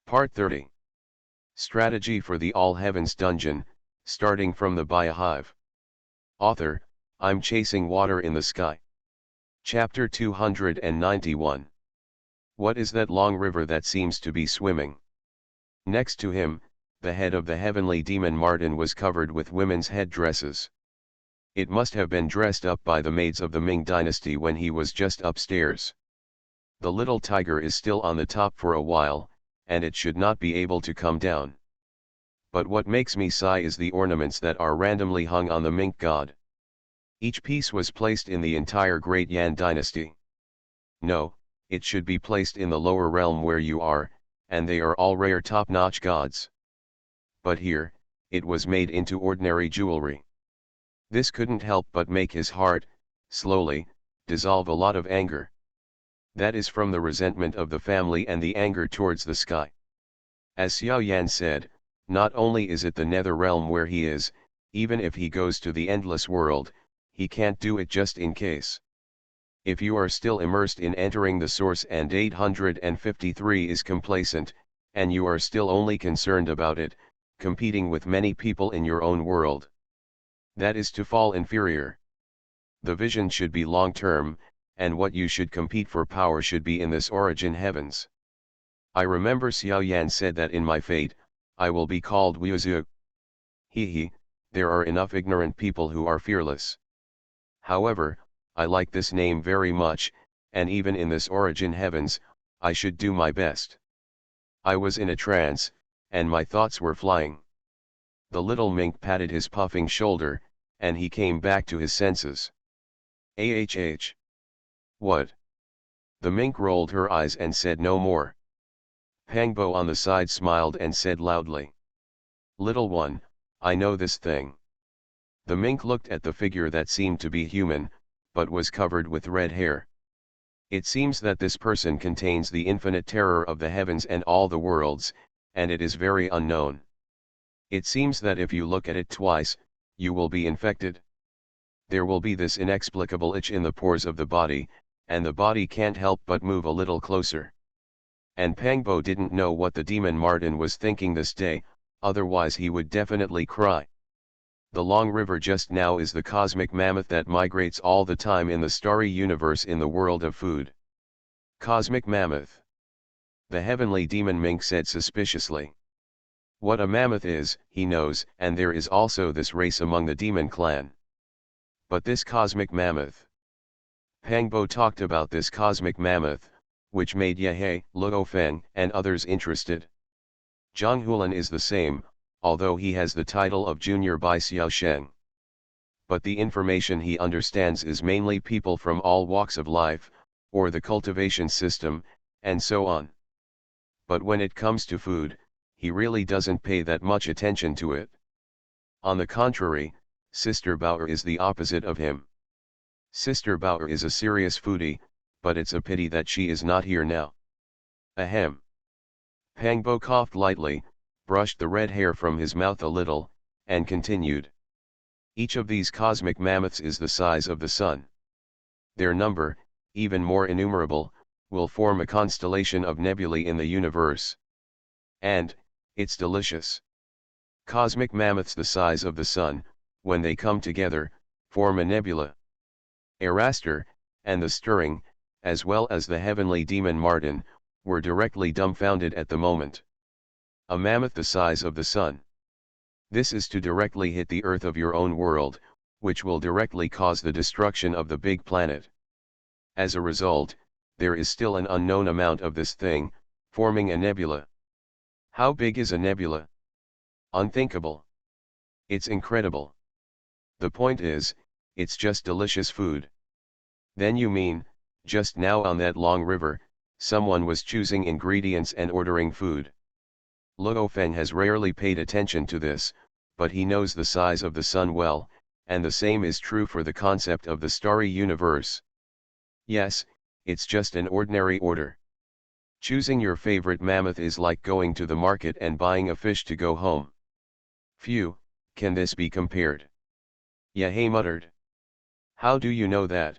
Part 30. Strategy for the All Heavens Dungeon, starting from the Biohive. Author, I'm chasing water in the sky. Chapter 291. What is that long river that seems to be swimming? Next to him, the head of the heavenly demon Martin was covered with women's headdresses. It must have been dressed up by the maids of the Ming dynasty when he was just upstairs. The little tiger is still on the top for a while, and it should not be able to come down. But what makes me sigh is the ornaments that are randomly hung on the mink god. Each piece was placed in the entire Great Yan dynasty. No, it should be placed in the lower realm where you are, and they are all rare top-notch gods. But here, it was made into ordinary jewelry. This couldn't help but make his heart, slowly, dissolve a lot of anger. That is from the resentment of the family and the anger towards the sky. As Xiao Yan said, not only is it the nether realm where he is, even if he goes to the endless world, he can't do it just in case. If you are still immersed in entering the source and 853 is complacent, and you are still only concerned about it, competing with many people in your own world, that is to fall inferior. The vision should be long-term, and what you should compete for power should be in this origin heavens. I remember Xiao Yan said that in my fate, I will be called Wuzu. He, there are enough ignorant people who are fearless. However, I like this name very much, and even in this origin heavens, I should do my best. I was in a trance, and my thoughts were flying. The little mink patted his puffing shoulder, and he came back to his senses. AHH. What? The mink rolled her eyes and said no more. Pangbo on the side smiled and said loudly, "Little one, I know this thing." The mink looked at the figure that seemed to be human, but was covered with red hair. It seems that this person contains the infinite terror of the heavens and all the worlds, and it is very unknown. It seems that if you look at it twice, you will be infected. There will be this inexplicable itch in the pores of the body, and the body can't help but move a little closer. And Pangbo didn't know what the demon Martin was thinking this day, otherwise he would definitely cry. The long river just now is the cosmic mammoth that migrates all the time in the starry universe in the world of food. Cosmic mammoth. The heavenly demon mink said suspiciously. What a mammoth is, he knows, and there is also this race among the demon clan. But this cosmic mammoth. Pangbo talked about this cosmic mammoth, which made Yehei, Luo Feng, and others interested. Zhang Hulan is the same, although he has the title of Junior by Xiao Sheng. But the information he understands is mainly people from all walks of life, or the cultivation system, and so on. But when it comes to food, he really doesn't pay that much attention to it. On the contrary, Sister Bauer is the opposite of him. Sister Bauer is a serious foodie, but it's a pity that she is not here now. Ahem. Pangbo coughed lightly, brushed the red hair from his mouth a little, and continued. Each of these cosmic mammoths is the size of the sun. Their number, even more innumerable, will form a constellation of nebulae in the universe. And, it's delicious. Cosmic mammoths the size of the sun, when they come together, form a nebula. Eraster, and the stirring, as well as the heavenly demon Martin, were directly dumbfounded at the moment. A mammoth the size of the sun. This is to directly hit the earth of your own world, which will directly cause the destruction of the big planet. As a result, there is still an unknown amount of this thing, forming a nebula. How big is a nebula? Unthinkable. It's incredible. The point is, it's just delicious food. Then you mean, just now on that long river, someone was choosing ingredients and ordering food. Luo Feng has rarely paid attention to this, but he knows the size of the sun well, and the same is true for the concept of the starry universe. Yes, it's just an ordinary order. Choosing your favorite mammoth is like going to the market and buying a fish to go home. Phew, can this be compared? Yehei muttered. How do you know that?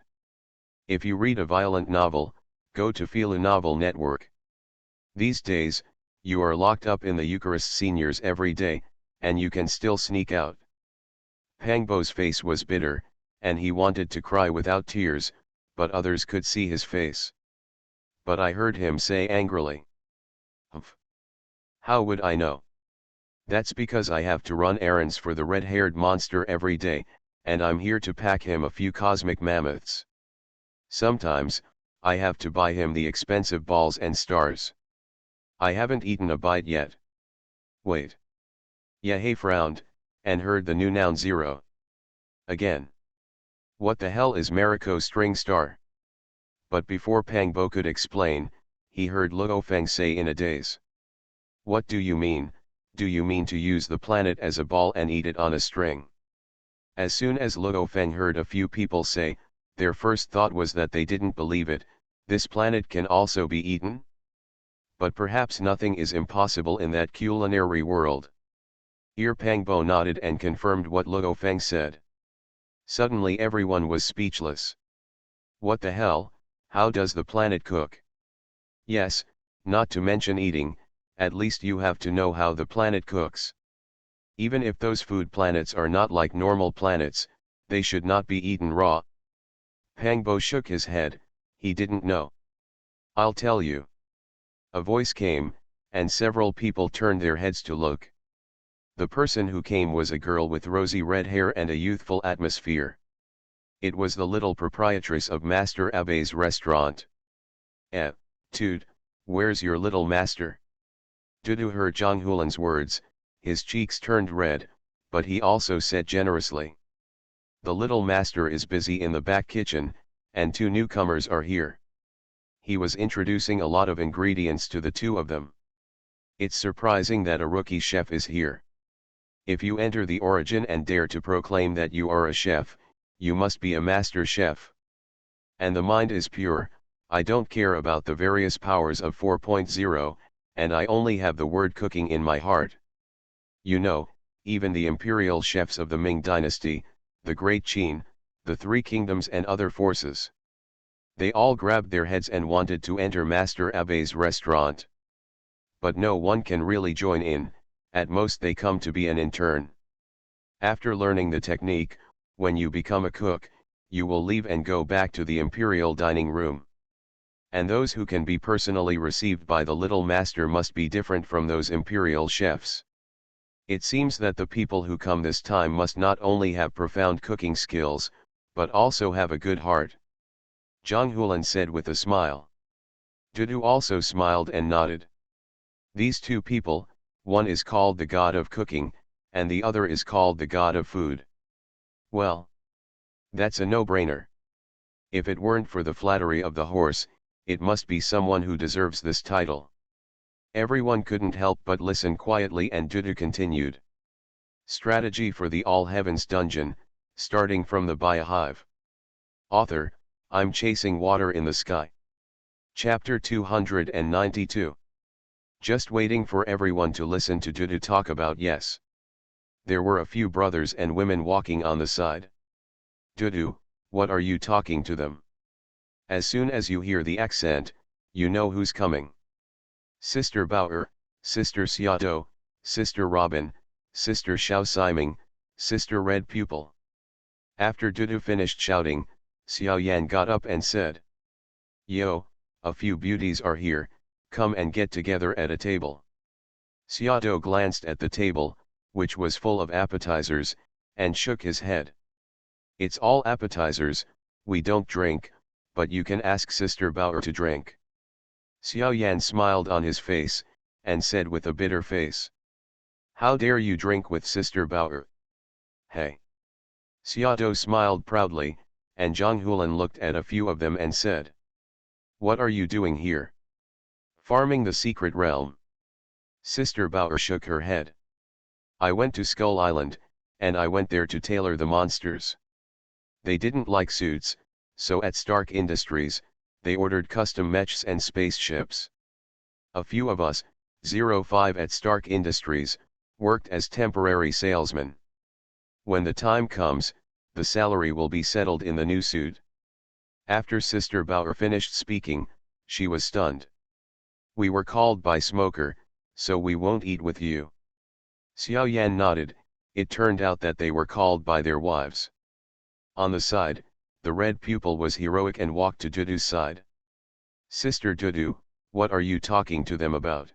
If you read a violent novel, go to Philo Novel Network. These days, You are locked up in the Eucharist seniors every day, and you can still sneak out. Pangbo's face was bitter, and he wanted to cry without tears, but others could see his face. But I heard him say angrily. Humph. How would I know? That's because I have to run errands for the red-haired monster every day, and I'm here to pack him a few cosmic mammoths. Sometimes, I have to buy him the expensive balls and stars. I haven't eaten a bite yet. Wait. Yahey frowned, and heard the new noun zero. Again. What the hell is Mariko string star? But before Pangbo could explain, he heard Luo Feng say in a daze. What do you mean? Do you mean to use the planet as a ball and eat it on a string? As soon as Luo Feng heard a few people say, their first thought was that they didn't believe it, this planet can also be eaten? But perhaps nothing is impossible in that culinary world. Ear Pangbo nodded and confirmed what Luo Feng said. Suddenly everyone was speechless. What the hell, how does the planet cook? Yes, not to mention eating, at least you have to know how the planet cooks. Even if those food planets are not like normal planets, they should not be eaten raw. Pangbo shook his head, he didn't know. I'll tell you. A voice came, and several people turned their heads to look. The person who came was a girl with rosy red hair and a youthful atmosphere. It was the little proprietress of Master Abe's restaurant. Tude, where's your little master? Dudu heard Zhang Hulan's words, his cheeks turned red, but he also said generously. The little master is busy in the back kitchen, and two newcomers are here. He was introducing a lot of ingredients to the two of them. It's surprising that a rookie chef is here. If you enter the origin and dare to proclaim that you are a chef, you must be a master chef. And the mind is pure, I don't care about the various powers of 4.0, and I only have the word cooking in my heart. You know, even the imperial chefs of the Ming dynasty, the Great Qin, the Three Kingdoms and other forces. They all grabbed their heads and wanted to enter Master Abe's restaurant. But no one can really join in, at most they come to be an intern. After learning the technique, when you become a cook, you will leave and go back to the imperial dining room. And those who can be personally received by the little master must be different from those imperial chefs. It seems that the people who come this time must not only have profound cooking skills, but also have a good heart. Zhang Hulan said with a smile. Dudu also smiled and nodded. These two people, one is called the god of cooking, and the other is called the god of food. Well, that's a no-brainer. If it weren't for the flattery of the horse, it must be someone who deserves this title. Everyone couldn't help but listen quietly, and Dudu continued. Strategy for the All Heavens dungeon, starting from the Biohive. Author, I'm chasing water in the sky. Chapter 292. Just waiting for everyone to listen to Dudu talk about yes. There were a few brothers and women walking on the side. Dudu, what are you talking to them? As soon as you hear the accent, you know who's coming. Sister Bauer, Sister Xiaodo, Sister Robin, Sister Xiao Siming, Sister Red Pupil. After Dudu finished shouting, Xiao Yan got up and said. Yo, a few beauties are here, come and get together at a table. Xiaodo glanced at the table, which was full of appetizers, and shook his head. It's all appetizers, we don't drink, but you can ask Sister Bauer to drink. Xiao Yan smiled on his face, and said with a bitter face. How dare you drink with Sister Bauer? Hey! Xiaodo smiled proudly, and Zhang Hulan looked at a few of them and said. What are you doing here? Farming the secret realm. Sister Bauer shook her head. I went to Skull Island, and I went there to tailor the monsters. They didn't like suits, so at Stark Industries, they ordered custom mechs and spaceships. A few of us, 05 at Stark Industries, worked as temporary salesmen. When the time comes, the salary will be settled in the new suit. After Sister Bauer finished speaking, she was stunned. We were called by Smoker, So we won't eat with you. Xiao Yan nodded. It turned out that they were called by their wives. On the side, the red pupil was heroic and walked to Dudu's side. Sister Dudu, what are you talking to them about?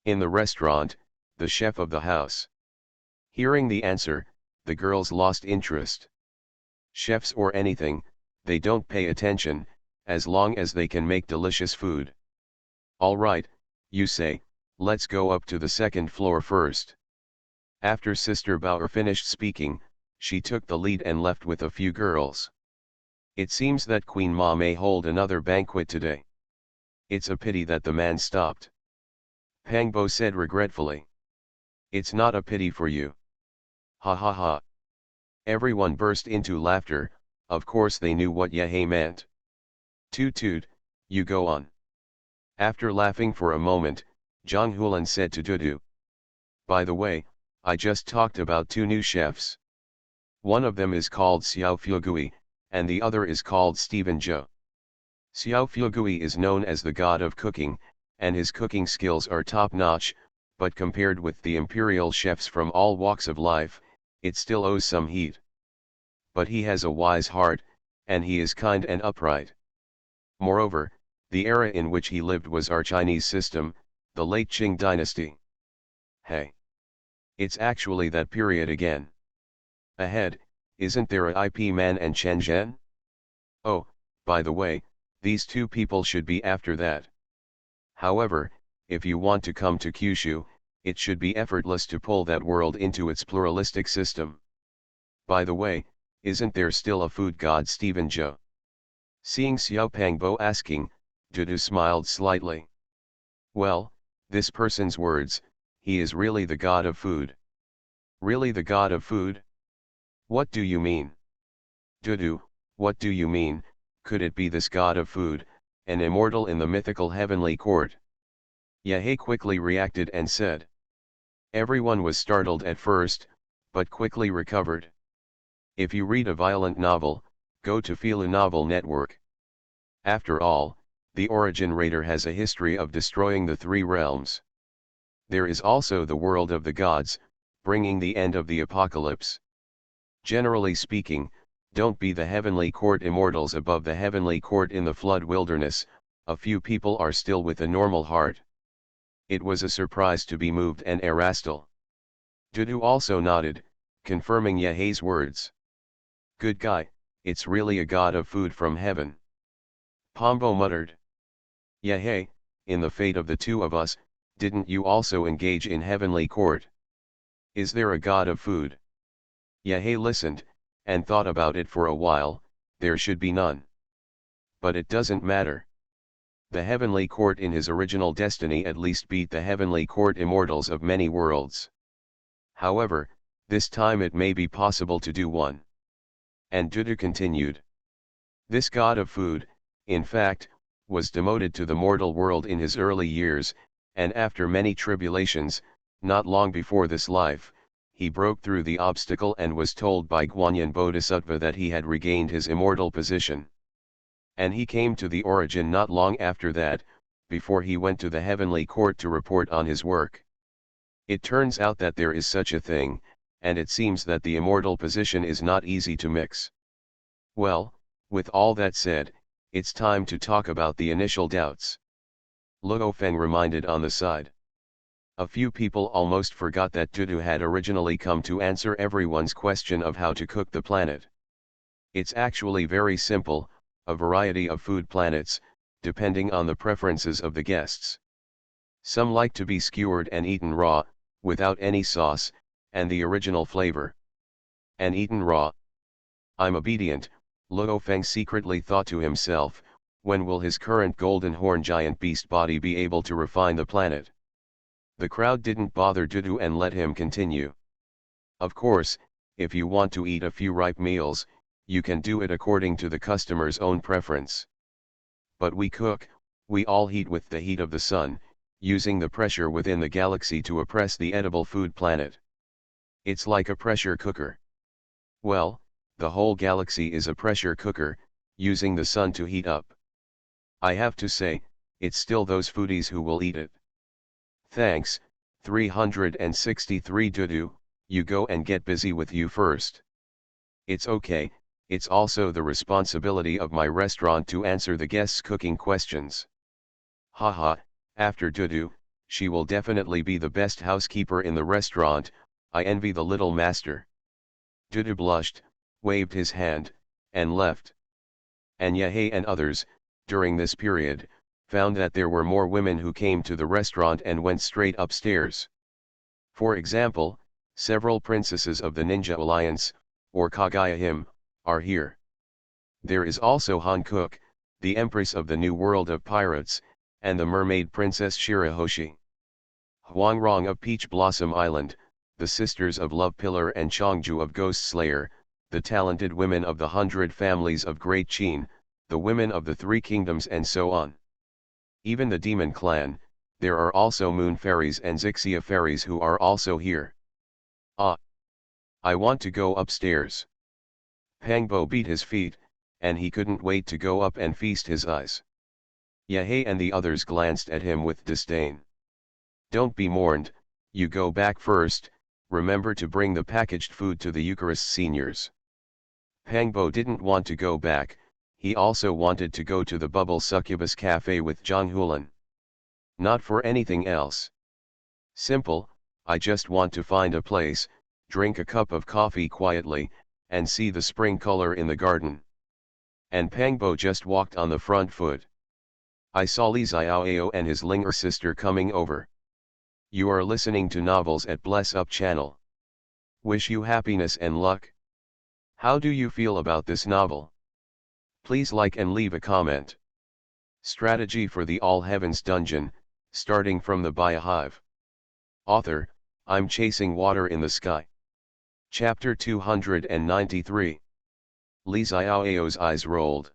In the restaurant, the chef of the house. Hearing the answer, the girls lost interest. Chefs or anything, they don't pay attention, as long as they can make delicious food. All right, you say, let's go up to the second floor first. After Sister Bauer finished speaking, she took the lead and left with a few girls. It seems that Queen Ma may hold another banquet today. It's a pity that the man stopped. Pangbo said regretfully. It's not a pity for you. Ha ha ha. Everyone burst into laughter. Of course they knew what Yehei meant. Toot toot, you go on. After laughing for a moment, Zhang Hulan said to Dudu. By the way, I just talked about two new chefs. One of them is called Xiao Fugui, and the other is called Stephen Zhou. Xiao Fugui is known as the god of cooking, and his cooking skills are top-notch, but compared with the imperial chefs from all walks of life, it still owes some heat. But he has a wise heart, and he is kind and upright. Moreover, the era in which he lived was our Chinese system, the late Qing dynasty. Hey! It's actually that period again. Ahead, isn't there a IP Man and Chen Zhen? Oh, by the way, these two people should be after that. However, if you want to come to Kyushu, it should be effortless to pull that world into its pluralistic system. By the way, isn't there still a food god Stephen Zhou? Seeing Xiao Pangbo asking, Dudu smiled slightly. Well, this person's words, he is really the god of food. Really the god of food? What do you mean? Dudu, what do you mean? Could it be this god of food, an immortal in the mythical heavenly court? Yehei quickly reacted and said. Everyone was startled at first, but quickly recovered. If you read a violent novel, go to Filu Novel Network. After all, the Origin Raider has a history of destroying the three realms. There is also the world of the gods, bringing the end of the apocalypse. Generally speaking, don't be the heavenly court immortals above the heavenly court in the flood wilderness, a few people are still with a normal heart. It was a surprise to be moved and Erastil. Dudu also nodded, confirming Yehei's words. Good guy, it's really a god of food from heaven. Pombo muttered. Yehei, in the fate of the two of us, didn't you also engage in heavenly court? Is there a god of food? Yehei listened, and thought about it for a while. There should be none. But it doesn't matter. The heavenly court in his original destiny at least beat the heavenly court immortals of many worlds. However, this time it may be possible to do one. And Dudu continued. This god of food, in fact, was demoted to the mortal world in his early years, and after many tribulations, not long before this life, he broke through the obstacle and was told by Guanyin Bodhisattva that he had regained his immortal position. And he came to the Origin not long after that, before he went to the heavenly court to report on his work. It turns out that there is such a thing, and it seems that the immortal position is not easy to mix. Well, with all that said, it's time to talk about the initial doubts. Luo Feng reminded on the side. A few people almost forgot that Dudu had originally come to answer everyone's question of how to cook the planet. It's actually very simple, a variety of food planets, depending on the preferences of the guests. Some like to be skewered and eaten raw, without any sauce, and the original flavor. And eaten raw. I'm obedient, Luo Feng secretly thought to himself, when will his current golden horn giant beast body be able to refine the planet? The crowd didn't bother Dudu and let him continue. Of course, if you want to eat a few ripe meals, you can do it according to the customer's own preference. But we cook, we all heat with the heat of the sun, using the pressure within the galaxy to oppress the edible food planet. It's like a pressure cooker. Well, the whole galaxy is a pressure cooker, using the sun to heat up. I have to say, it's still those foodies who will eat it. Thanks, 363 Dudu, you go and get busy with you first. It's okay, it's also the responsibility of my restaurant to answer the guests' cooking questions. Haha, after Dudu, she will definitely be the best housekeeper in the restaurant, I envy the little master. Dudu blushed, waved his hand, and left. And Yahey and others, during this period, found that there were more women who came to the restaurant and went straight upstairs. For example, several princesses of the Ninja Alliance, or Kagayahim, are here. There is also Han Cook, the Empress of the New World of Pirates, and the Mermaid Princess Shirahoshi. Huang Rong of Peach Blossom Island, the Sisters of Love Pillar and Chongju of Ghost Slayer, the talented women of the 100 Families of Great Qin, the women of the Three Kingdoms and so on. Even the Demon Clan, there are also Moon Fairies and Zixia Fairies who are also here. Ah! I want to go upstairs. Pangbo beat his feet, and he couldn't wait to go up and feast his eyes. Yahey and the others glanced at him with disdain. Don't be mourned, you go back first, remember to bring the packaged food to the Eucharist seniors. Pangbo didn't want to go back, he also wanted to go to the Bubble Succubus Cafe with Zhang Hulan. Not for anything else. Simple, I just want to find a place, drink a cup of coffee quietly, and see the spring color in the garden. And Pangbo just walked on the front foot. I saw Li Xiaoao and his Linger sister coming over. You are listening to Novels at Bless Up channel. Wish you happiness and luck. How do you feel about this novel? Please like and leave a comment. Strategy for the All Heavens Dungeon, starting from the Biohive. Author, I'm chasing water in the sky. Chapter 293. Li Xiaoao's eyes rolled.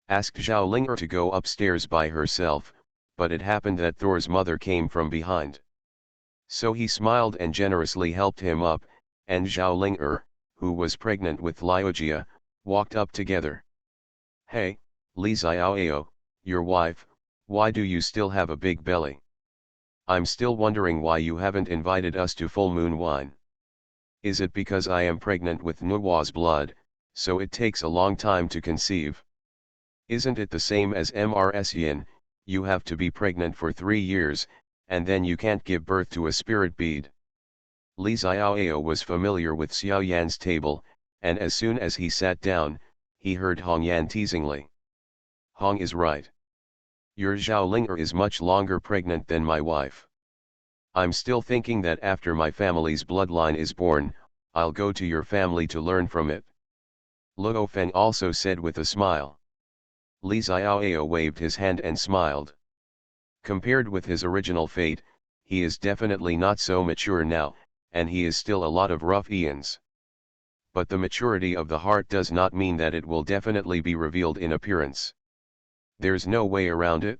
Asked Zhao Linger to go upstairs by herself, but it happened that Thor's mother came from behind. So he smiled and generously helped him up, and Zhao Linger, who was pregnant with Liujia, walked up together. Hey, Li Xiaoao, your wife, why do you still have a big belly? I'm still wondering why you haven't invited us to full moon wine. Is it because I am pregnant with Nuo's blood, so it takes a long time to conceive? Isn't it the same as Mrs Yin, you have to be pregnant for 3 years, and then you can't give birth to a spirit bead? Li Xiaoao was familiar with Xiao Yan's table, and as soon as he sat down, he heard Hong Yan teasingly. Hong is right. Your Zhao Linger is much longer pregnant than my wife. I'm still thinking that after my family's bloodline is born, I'll go to your family to learn from it. Luo Feng also said with a smile. Li Xiaoao waved his hand and smiled. Compared with his original fate, he is definitely not so mature now, and he is still a lot of rough eons. But the maturity of the heart does not mean that it will definitely be revealed in appearance. There's no way around it.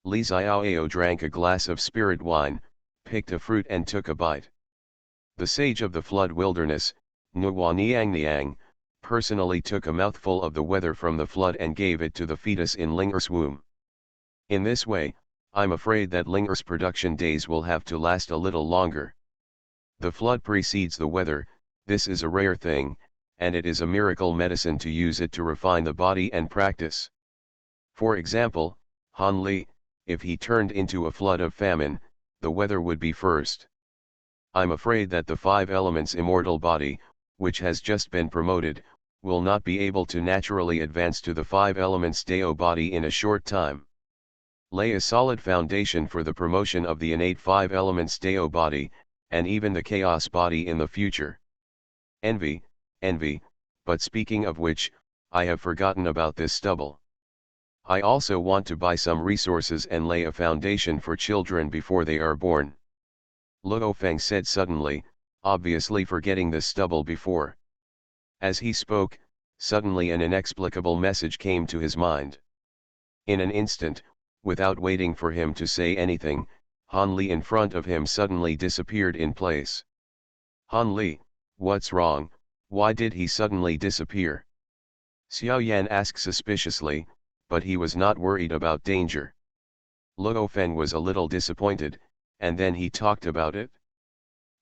Li Xiaoao drank a glass of spirit wine, picked a fruit and took a bite. The sage of the flood wilderness, Nuo Niang, personally took a mouthful of the weather from the flood and gave it to the fetus in Linger's womb. In this way, I'm afraid that Linger's production days will have to last a little longer. The flood precedes the weather, this is a rare thing, and it is a miracle medicine to use it to refine the body and practice. For example, Han Li, if he turned into a flood of famine, the weather would be first. I'm afraid that the 5 elements immortal body, which has just been promoted, will not be able to naturally advance to the 5 elements Dao body in a short time. Lay a solid foundation for the promotion of the innate 5 elements Dao body, and even the chaos body in the future. Envy, but speaking of which, I have forgotten about this stubble. I also want to buy some resources and lay a foundation for children before they are born. Luo Feng said suddenly, obviously forgetting the stubble before. As he spoke, suddenly an inexplicable message came to his mind. In an instant, without waiting for him to say anything, Han Li in front of him suddenly disappeared in place. Han Li, what's wrong, why did he suddenly disappear? Xiao Yan asked suspiciously, but he was not worried about danger. Luo Feng was a little disappointed, and then he talked about it.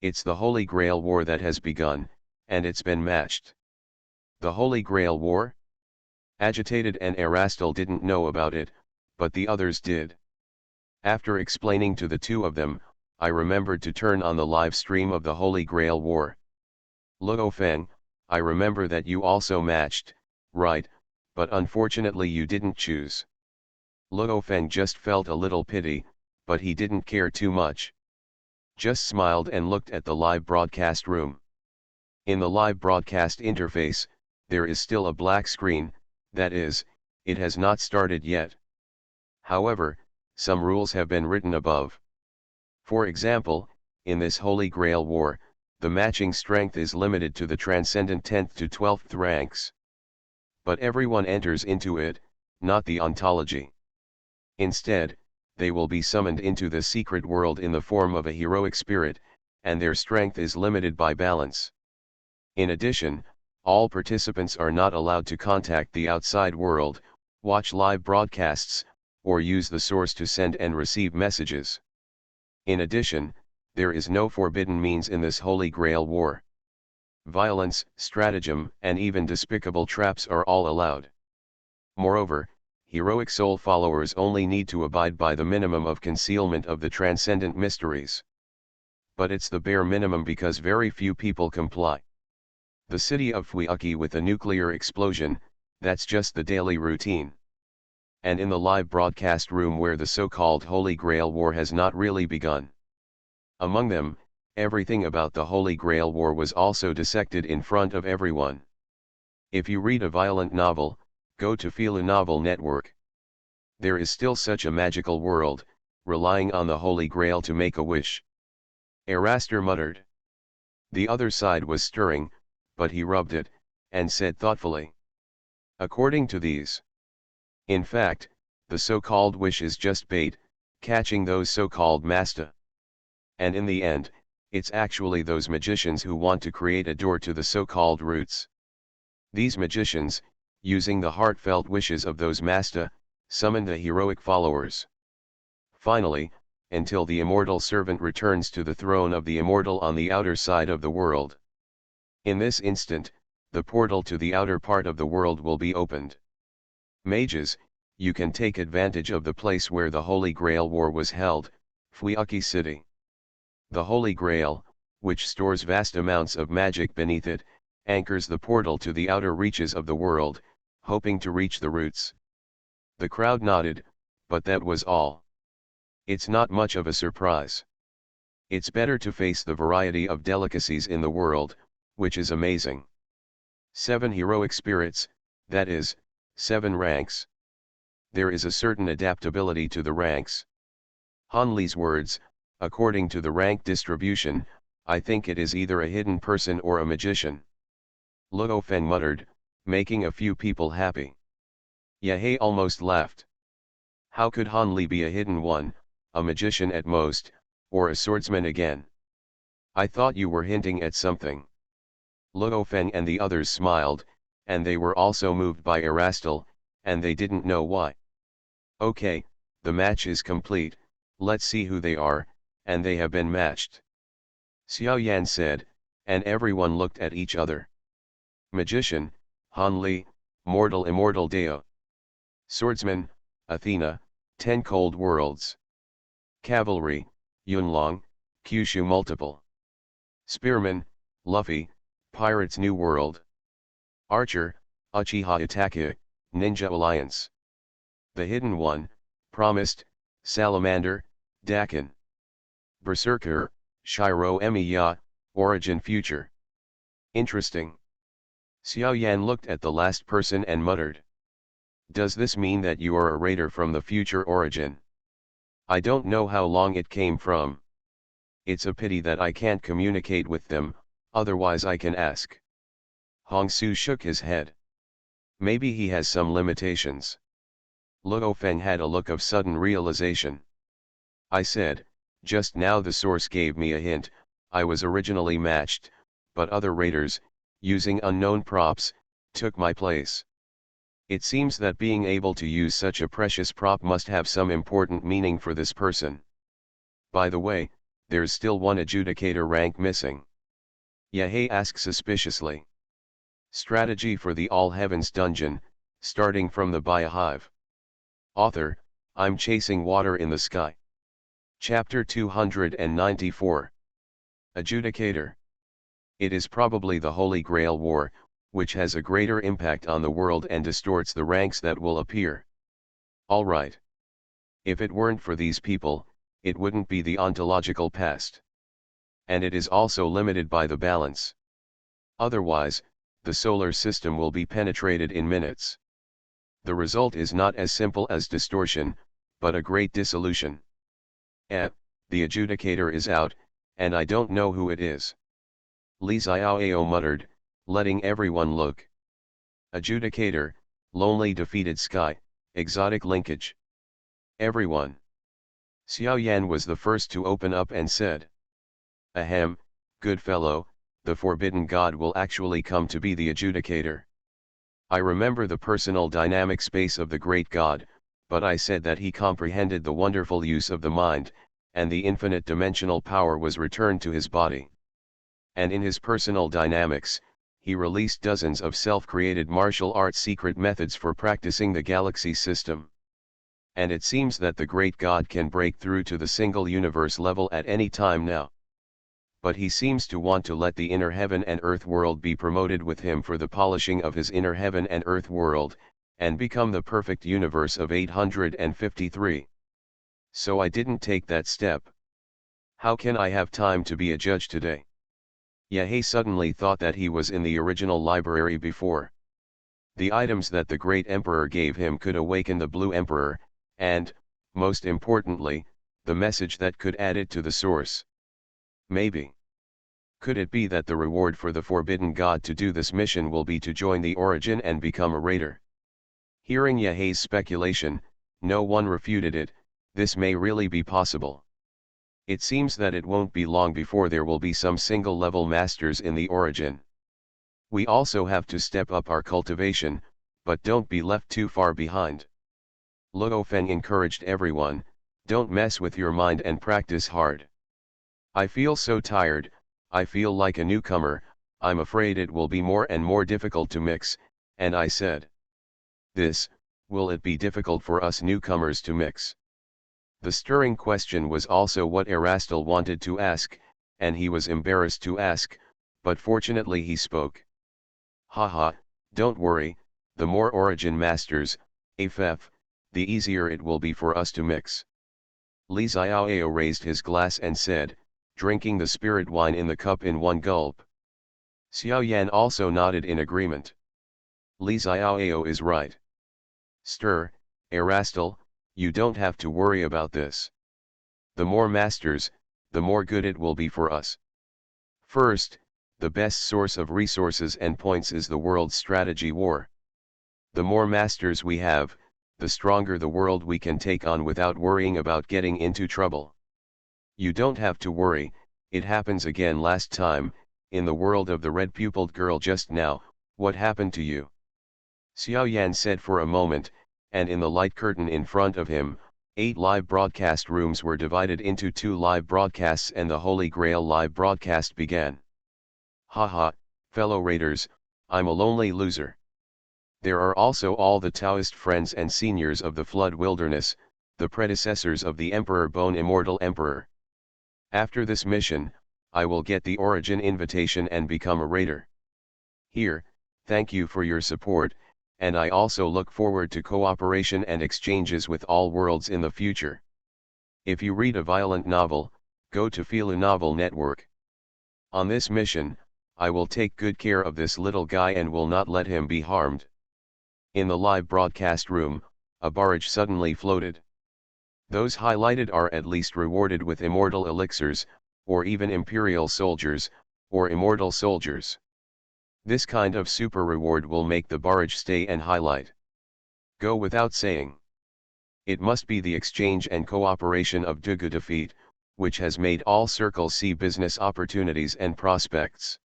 It's the Holy Grail War that has begun, and it's been matched. The Holy Grail War? Agitated and Erastil didn't know about it, but the others did. After explaining to the two of them, I remembered to turn on the live stream of the Holy Grail War. Luo Feng, I remember that you also matched, right, but unfortunately you didn't choose. Luo Feng just felt a little pity, but he didn't care too much. Just smiled and looked at the live broadcast room. In the live broadcast interface, there is still a black screen, that is, it has not started yet. However, some rules have been written above. For example, in this Holy Grail War, the matching strength is limited to the transcendent 10th to 12th ranks. But everyone enters into it, not the ontology. Instead, they will be summoned into the secret world in the form of a heroic spirit, and their strength is limited by balance. In addition, all participants are not allowed to contact the outside world, watch live broadcasts, or use the source to send and receive messages. In addition, there is no forbidden means in this Holy Grail War. Violence, stratagem, and even despicable traps are all allowed. Moreover, heroic soul followers only need to abide by the minimum of concealment of the transcendent mysteries. But it's the bare minimum because very few people comply. The city of Fuiuki with a nuclear explosion, that's just the daily routine. And in the live broadcast room where the so-called Holy Grail War has not really begun. Among them, everything about the Holy Grail War was also dissected in front of everyone. If you read a violent novel, go to Phila Novel Network. There is still such a magical world, relying on the Holy Grail to make a wish. Erastil muttered. The other side was stirring, but he rubbed it, and said thoughtfully. According to these. In fact, the so-called wish is just bait, catching those so-called masta. And in the end, it's actually those magicians who want to create a door to the so-called roots. These magicians, using the heartfelt wishes of those masta, summon the heroic followers. Finally, until the immortal servant returns to the throne of the immortal on the outer side of the world. In this instant, the portal to the outer part of the world will be opened. Mages, you can take advantage of the place where the Holy Grail War was held, Fuiuki City. The Holy Grail, which stores vast amounts of magic beneath it, anchors the portal to the outer reaches of the world, hoping to reach the roots. The crowd nodded, but that was all. It's not much of a surprise. It's better to face the variety of delicacies in the world, which is amazing. 7 heroic spirits, that is, 7 ranks. There is a certain adaptability to the ranks. Han Li's words, according to the rank distribution, I think it is either a hidden person or a magician. Luo Feng muttered, making a few people happy. Yahei almost laughed. How could Han Li be a hidden one, a magician at most, or a swordsman again? I thought you were hinting at something. Luo Feng and the others smiled, and they were also moved by Erastil, and they didn't know why. Okay, the match is complete, let's see who they are, and they have been matched. Xiao Yan said, and everyone looked at each other. Magician, Han Li, mortal immortal Deo. Swordsman, Athena, 10 Cold Worlds. Cavalry, Yunlong, Kyushu Multiple. Spearman, Luffy, Pirates New World. Archer, Uchiha Itachi, Ninja Alliance. The Hidden One, Promised, Salamander, Dakin. Berserker, Shiro Emiya, Origin Future. Interesting. Xiao Yan looked at the last person and muttered. Does this mean that you are a raider from the future origin? I don't know how long it came from. It's a pity that I can't communicate with them, otherwise I can ask. Hong Su shook his head. Maybe he has some limitations. Luo Feng had a look of sudden realization. I said, just now the source gave me a hint, I was originally matched, but other raiders, using unknown props, took my place. It seems that being able to use such a precious prop must have some important meaning for this person. By the way, there's still one adjudicator rank missing. Yahei asks suspiciously. Strategy for the All Heavens dungeon, starting from the Biohive. Author, I'm chasing water in the sky. Chapter 294. Adjudicator. It is probably the Holy Grail War, which has a greater impact on the world and distorts the ranks that will appear. Alright. If it weren't for these people, it wouldn't be the ontological past. And it is also limited by the balance. Otherwise, the solar system will be penetrated in minutes. The result is not as simple as distortion, but a great dissolution. The adjudicator is out, and I don't know who it is. Li Xiaoao muttered, letting everyone look. Adjudicator, lonely defeated sky, exotic linkage. Everyone. Xiao Yan was the first to open up and said. Ahem, good fellow, the forbidden god will actually come to be the adjudicator. I remember the personal dynamic space of the great god, but I said that he comprehended the wonderful use of the mind, and the infinite dimensional power was returned to his body. And in his personal dynamics, he released dozens of self-created martial arts secret methods for practicing the galaxy system. And it seems that the great god can break through to the single universe level at any time now. But he seems to want to let the inner heaven and earth world be promoted with him for the polishing of his inner heaven and earth world, and become the perfect universe of 853. So I didn't take that step. How can I have time to be a judge today? Yahei suddenly thought that he was in the original library before. The items that the great emperor gave him could awaken the blue emperor, and, most importantly, the message that could add it to the source. Maybe. Could it be that the reward for the forbidden god to do this mission will be to join the origin and become a raider? Hearing Yahei's speculation, no one refuted it. This may really be possible. It seems that it won't be long before there will be some single-level masters in the origin. We also have to step up our cultivation, but don't be left too far behind. Luo Feng encouraged everyone, don't mess with your mind and practice hard. I feel so tired, I feel like a newcomer, I'm afraid it will be more and more difficult to mix, and I said. Will it be difficult for us newcomers to mix? The stirring question was also what Erastil wanted to ask, and he was embarrassed to ask, but fortunately he spoke. Haha, don't worry, the more origin masters, AFF, the easier it will be for us to mix. Li Xiaoao raised his glass and said, drinking the spirit wine in the cup in one gulp. Xiao Yan also nodded in agreement. Li Xiaoao is right. Stir, Erastil, you don't have to worry about this. The more masters, the more good it will be for us. First, the best source of resources and points is the world's strategy war. The more masters we have, the stronger the world we can take on without worrying about getting into trouble. You don't have to worry, it happens again last time, in the world of the red-pupiled girl just now, what happened to you? Xiao Yan said for a moment, and in the light curtain in front of him, 8 live broadcast rooms were divided into 2 live broadcasts and the Holy Grail live broadcast began. Haha, fellow raiders, I'm a lonely loser. There are also all the Taoist friends and seniors of the Flood Wilderness, the predecessors of the Emperor Bone Immortal Emperor. After this mission, I will get the origin invitation and become a raider. Here, thank you for your support, and I also look forward to cooperation and exchanges with all worlds in the future. If you read a violent novel, go to Filu Novel Network. On this mission, I will take good care of this little guy and will not let him be harmed. In the live broadcast room, a barrage suddenly floated. Those highlighted are at least rewarded with immortal elixirs, or even imperial soldiers, or immortal soldiers. This kind of super reward will make the barrage stay and highlight. Go without saying. It must be the exchange and cooperation of Dugu defeat, which has made all circles see business opportunities and prospects.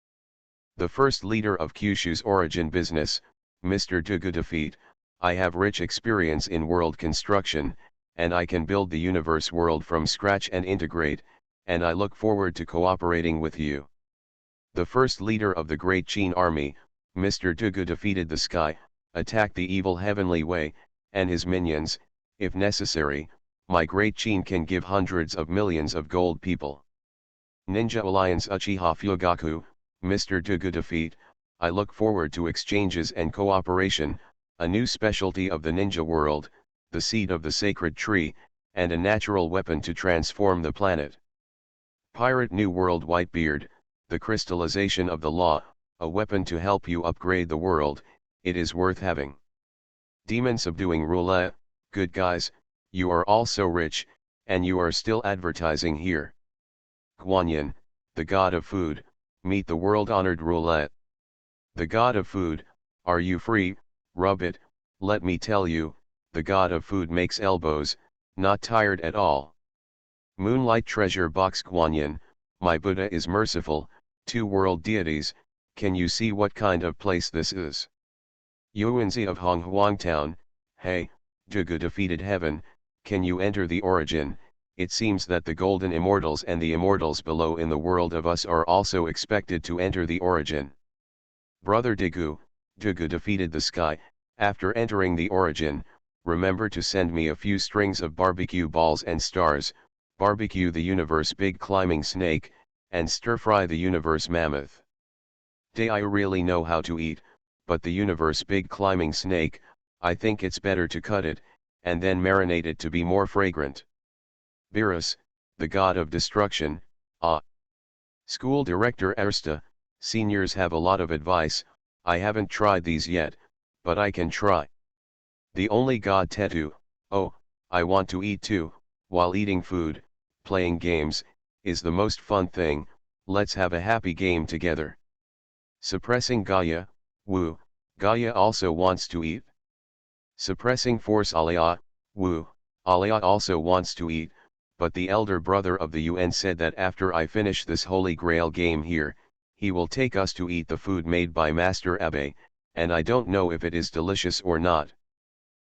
The first leader of Kyushu's origin business, Mr. Dugu defeat, I have rich experience in world construction, and I can build the universe world from scratch and integrate, and I look forward to cooperating with you. The first leader of the Great Qin army, Mr. Dugu, defeated the sky, attacked the evil heavenly way, and his minions. If necessary, my Great Qin can give hundreds of millions of gold people. Ninja Alliance Uchiha Fugaku, Mr. Dugu defeat. I look forward to exchanges and cooperation, a new specialty of the ninja world, the seed of the sacred tree, and a natural weapon to transform the planet. Pirate New World Whitebeard, the crystallization of the law, a weapon to help you upgrade the world, it is worth having. Demon subduing roulette, good guys, you are all so rich, and you are still advertising here. Guanyin, the god of food, meet the world-honored roulette. The god of food, are you free? Rub it, let me tell you, the god of food makes elbows, not tired at all. Moonlight treasure box Guanyin, my Buddha is merciful, two world deities, can you see what kind of place this is? Yuanzi of Honghuang Town, hey, Dugu defeated heaven, can you enter the origin? It seems that the golden immortals and the immortals below in the world of us are also expected to enter the origin. Brother Dugu defeated the sky, after entering the origin, remember to send me a few strings of barbecue balls and stars, barbecue the universe big climbing snake, and stir-fry the universe mammoth. I really know how to eat, but the universe big climbing snake, I think it's better to cut it, and then marinate it to be more fragrant. Beerus, the god of destruction, School director Ersta, seniors have a lot of advice, I haven't tried these yet, but I can try. The only god Tetu, oh, I want to eat too, while eating food, playing games, is the most fun thing, let's have a happy game together. Suppressing Gaia, woo, Gaia also wants to eat. Suppressing force Alea, woo, Alea also wants to eat, but the elder brother of the UN said that after I finish this holy grail game here, he will take us to eat the food made by Master Abe, and I don't know if it is delicious or not.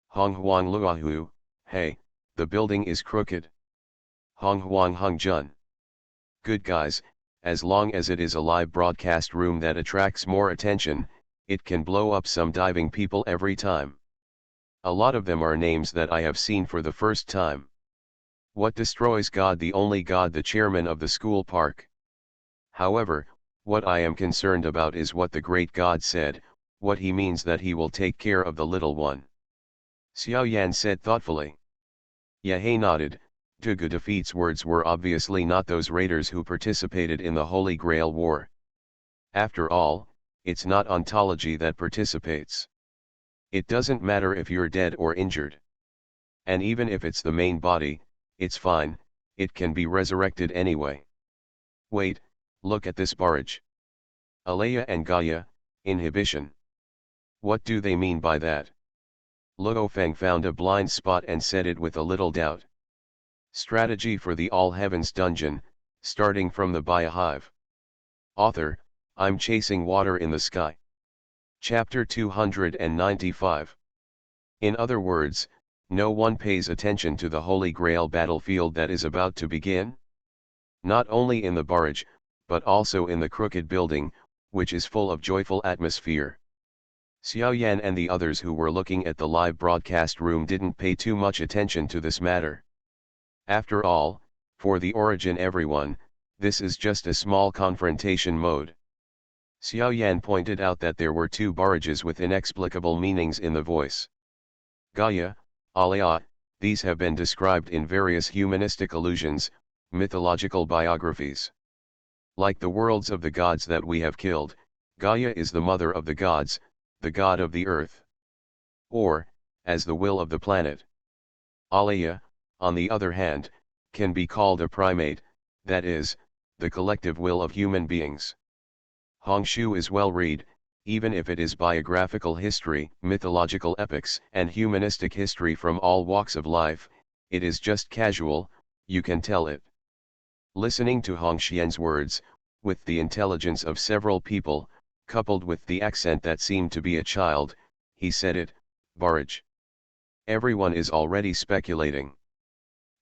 Hong Huang Luahu, hey, the building is crooked. Hong Huang Hung Jun. Good guys, as long as it is a live broadcast room that attracts more attention, it can blow up some diving people every time. A lot of them are names that I have seen for the first time. What destroys God? The only God, the chairman of the school park. However, what I am concerned about is what the great God said, what he means that he will take care of the little one. Xiao Yan said thoughtfully. Yahei nodded. Dugu defeat's words were obviously not those raiders who participated in the Holy Grail War. After all, it's not ontology that participates. It doesn't matter if you're dead or injured. And even if it's the main body, it's fine, it can be resurrected anyway. Wait, look at this barrage. Alea and Gaia, inhibition. What do they mean by that? Luo Feng found a blind spot and said it with a little doubt. Strategy for the All Heavens Dungeon, starting from the Biohive. Author, I'm chasing water in the sky. Chapter 295. In other words, no one pays attention to the Holy Grail battlefield that is about to begin? Not only in the barrage, but also in the crooked building, which is full of joyful atmosphere. Xiao Yan and the others who were looking at the live broadcast room didn't pay too much attention to this matter. After all, for the origin everyone, this is just a small confrontation mode. Xiao Yan pointed out that there were two barrages with inexplicable meanings in the voice. Gaia, Alea, these have been described in various humanistic allusions, mythological biographies. Like the worlds of the gods that we have killed, Gaia is the mother of the gods, the god of the earth. Or, as the will of the planet. Alea, on the other hand, can be called a primate, that is, the collective will of human beings. Hongshu is well read, even if it is biographical history, mythological epics, and humanistic history from all walks of life, it is just casual, you can tell it. Listening to Hongxian's words, with the intelligence of several people, coupled with the accent that seemed to be a child, he said it, barrage. Everyone is already speculating.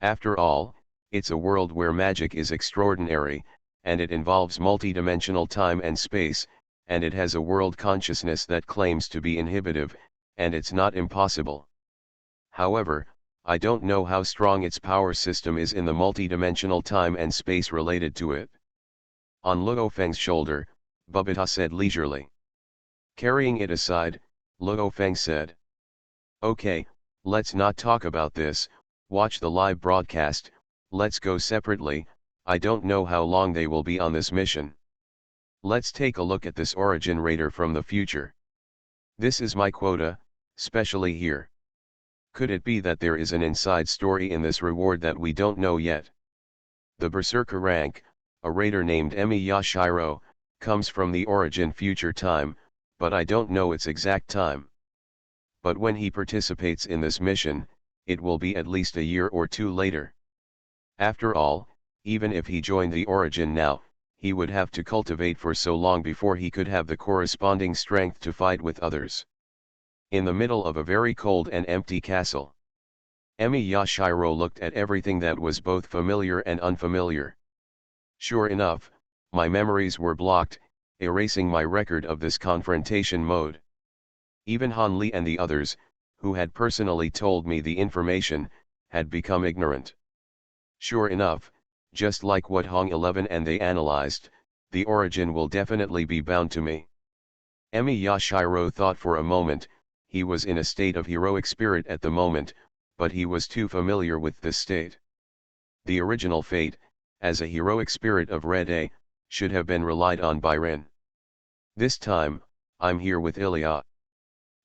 After all, it's a world where magic is extraordinary, and it involves multidimensional time and space, and it has a world consciousness that claims to be inhibitive, and it's not impossible. However, I don't know how strong its power system is in the multidimensional time and space related to it. On Luo Feng's shoulder, Bubita said leisurely. Carrying it aside, Luo Feng said. Okay, let's not talk about this, watch the live broadcast, let's go separately, I don't know how long they will be on this mission. Let's take a look at this origin raider from the future. This is my quota, specially here. Could it be that there is an inside story in this reward that we don't know yet? The Berserker rank, a raider named Emi Yashiro, comes from the origin future time, but I don't know its exact time. But when he participates in this mission, it will be at least a year or two later. After all, even if he joined the origin now, he would have to cultivate for so long before he could have the corresponding strength to fight with others. In the middle of a very cold and empty castle, Emi Yashiro looked at everything that was both familiar and unfamiliar. Sure enough, my memories were blocked, erasing my record of this confrontation mode. Even Han Li and the others, who had personally told me the information, had become ignorant. Sure enough, just like what Hong 11 and they analyzed, the origin will definitely be bound to me. Emi Yashiro thought for a moment. He was in a state of heroic spirit at the moment, but he was too familiar with this state. The original fate, as a heroic spirit of Red A, should have been relied on by Rin. This time, I'm here with Ilya.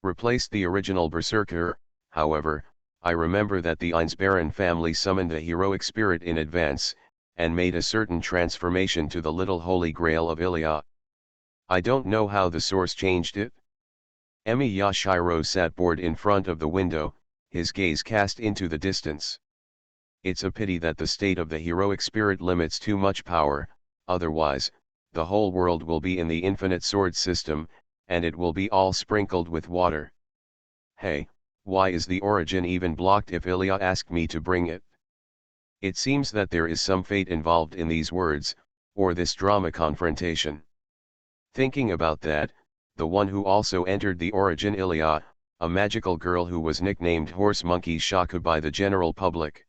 Replaced the original Berserker, however, I remember that the Einsbaron family summoned a heroic spirit in advance, and made a certain transformation to the little holy grail of Ilya. I don't know how the source changed it. Emi Yashiro sat bored in front of the window, his gaze cast into the distance. It's a pity that the state of the heroic spirit limits too much power, otherwise, the whole world will be in the infinite sword system, and it will be all sprinkled with water. Hey, why is the origin even blocked if Ilya asked me to bring it? It seems that there is some fate involved in these words, or this drama confrontation. Thinking about that, the one who also entered the origin Ilya, a magical girl who was nicknamed Horse Monkey Shaku by the general public.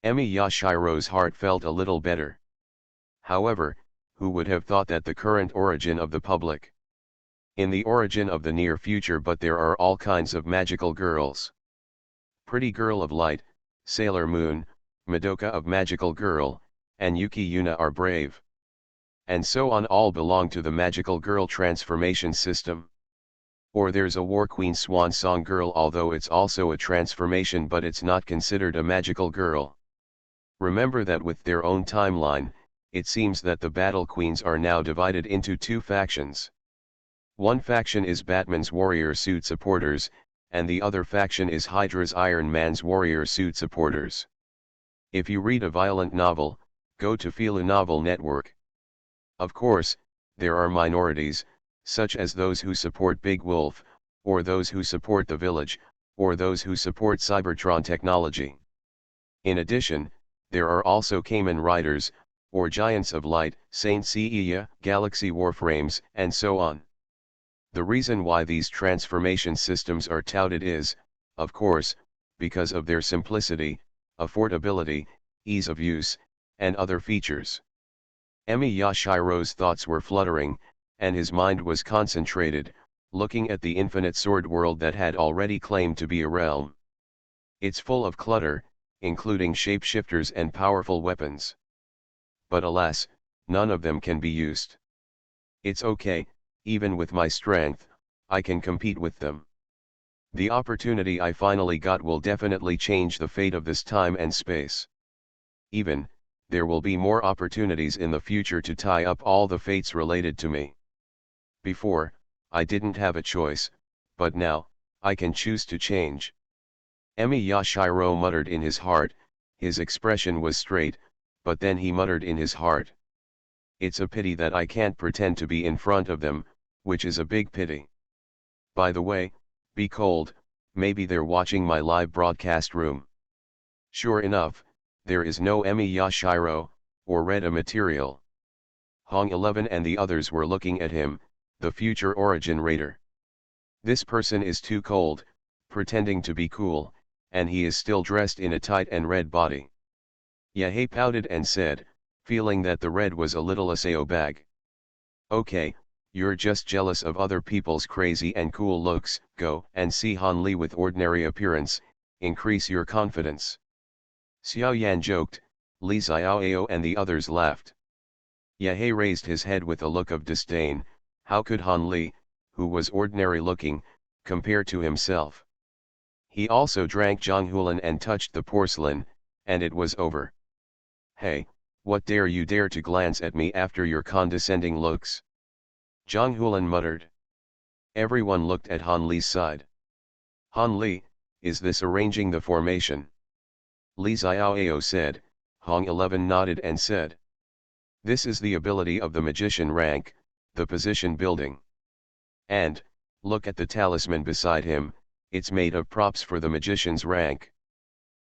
Emi Yashiro's heart felt a little better. However, who would have thought that the current origin of the public? In the origin of the near future, but there are all kinds of magical girls. Pretty Girl of Light, Sailor Moon, Madoka of Magical Girl, and Yuki Yuna are brave. And so on, all belong to the magical girl transformation system. Or there's a War Queen Swan Song Girl, although it's also a transformation, but it's not considered a magical girl. Remember that with their own timeline, it seems that the Battle Queens are now divided into two factions. One faction is Batman's warrior suit supporters, and the other faction is Hydra's Iron Man's warrior suit supporters. If you read a violent novel, go to Fila Novel Network. Of course, there are minorities, such as those who support Big Wolf, or those who support the village, or those who support Cybertron technology. In addition, there are also Kamen Riders, or Giants of Light, Saint Seiya, Galaxy Warframes, and so on. The reason why these transformation systems are touted is, of course, because of their simplicity, affordability, ease of use, and other features. Emi Yashiro's thoughts were fluttering, and his mind was concentrated, looking at the infinite sword world that had already claimed to be a realm. It's full of clutter, including shapeshifters and powerful weapons. But alas, none of them can be used. It's okay, even with my strength, I can compete with them. The opportunity I finally got will definitely change the fate of this time and space. Even, there will be more opportunities in the future to tie up all the fates related to me. Before, I didn't have a choice, but now, I can choose to change. Emi Yashiro muttered in his heart, his expression was straight, but then he muttered in his heart. It's a pity that I can't pretend to be in front of them, which is a big pity. By the way, be cold, maybe they're watching my live broadcast room. Sure enough, there is no Emi Yashiro, or Reda material. Hong 11 and the others were looking at him, the future Origin Raider. This person is too cold, pretending to be cool, and he is still dressed in a tight and red body. Yahei pouted and said, feeling that the red was a little Aseo bag. Okay, you're just jealous of other people's crazy and cool looks, go and see Han Li with ordinary appearance, increase your confidence. Xiao Yan joked, Li Xiaoao and the others laughed. Yahei raised his head with a look of disdain. How could Han Li, who was ordinary looking, compare to himself? He also drank Zhonghulan and touched the porcelain, and it was over. Hey, what dare you dare to glance at me after your condescending looks? Zhonghulan muttered. Everyone looked at Han Li's side. Han Li, is this arranging the formation? Li Xiaoao said. Hong 11 nodded and said. This is the ability of the magician rank, the position building. And, look at the talisman beside him, it's made of props for the magician's rank.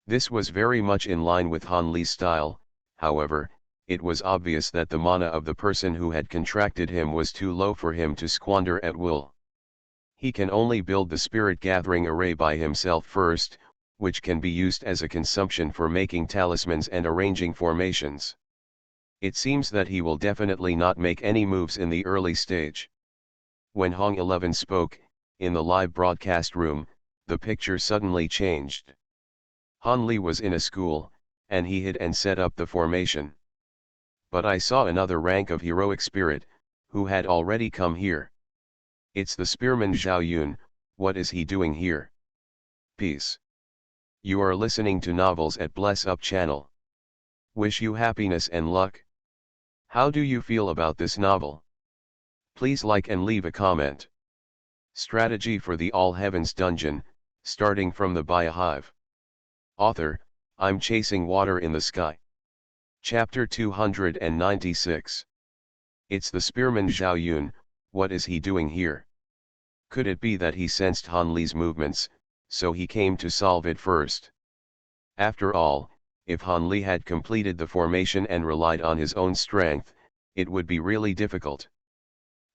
This was very much in line with Han Li's style, however, it was obvious that the mana of the person who had contracted him was too low for him to squander at will. He can only build the spirit gathering array by himself first, which can be used as a consumption for making talismans and arranging formations. It seems that he will definitely not make any moves in the early stage. When Hong 11 spoke, in the live broadcast room, the picture suddenly changed. Han Li was in a school, and he hid and set up the formation. But I saw another rank of heroic spirit, who had already come here. It's the spearman Zhao Yun. What is he doing here? Peace. You are listening to novels at Bless Up channel. Wish you happiness and luck. How do you feel about this novel? Please like and leave a comment. Strategy for the All Heavens Dungeon, starting from the Biohive. Author, I'm chasing water in the sky. Chapter 296. It's the spearman Zhao Yun. What is he doing here? Could it be that he sensed Han Li's movements, so he came to solve it first? After all, if Han Li had completed the formation and relied on his own strength, it would be really difficult.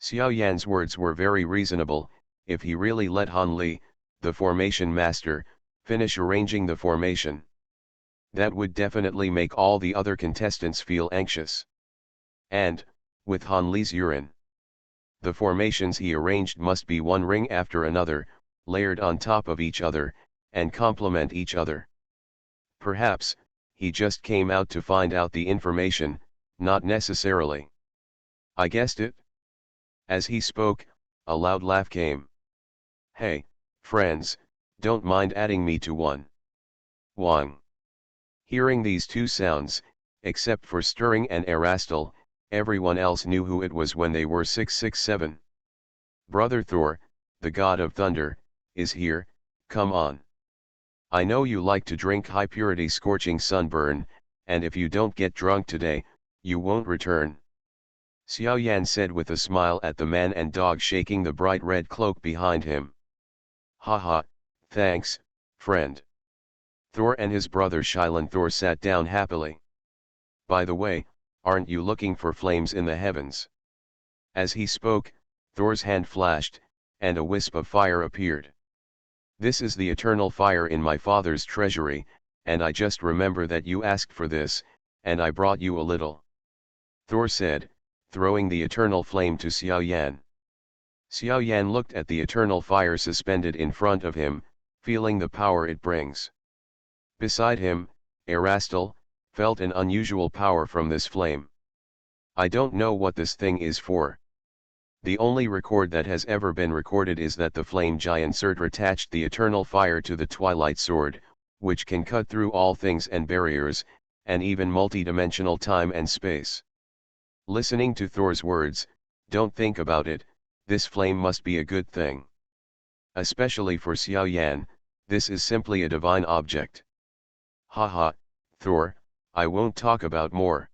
Xiao Yan's words were very reasonable. If he really let Han Li, the formation master, finish arranging the formation, that would definitely make all the other contestants feel anxious. And, with Han Li's urine, the formations he arranged must be one ring after another, layered on top of each other, and complement each other. Perhaps, he just came out to find out the information, not necessarily. I guessed it. As he spoke, a loud laugh came. Hey, friends, don't mind adding me to one. Wang. Hearing these two sounds, except for Stirring and Erastil, everyone else knew who it was when they were 667. Brother Thor, the god of thunder, is here. Come on. I know you like to drink high purity scorching sunburn, and if you don't get drunk today, you won't return. Xiao Yan said with a smile at the man and dog shaking the bright red cloak behind him. Haha, thanks, friend. Thor and his brother Shilan Thor sat down happily. By the way, aren't you looking for flames in the heavens? As he spoke, Thor's hand flashed, and a wisp of fire appeared. This is the eternal fire in my father's treasury, and I just remember that you asked for this, and I brought you a little. Thor said, throwing the eternal flame to Xiao Yan. Xiao Yan looked at the eternal fire suspended in front of him, feeling the power it brings. Beside him, Erastil, felt an unusual power from this flame. I don't know what this thing is for. The only record that has ever been recorded is that the flame giant Surtur attached the eternal fire to the Twilight Sword, which can cut through all things and barriers, and even multidimensional time and space. Listening to Thor's words, don't think about it, this flame must be a good thing. Especially for Xiao Yan, this is simply a divine object. Haha, Thor, I won't talk about more.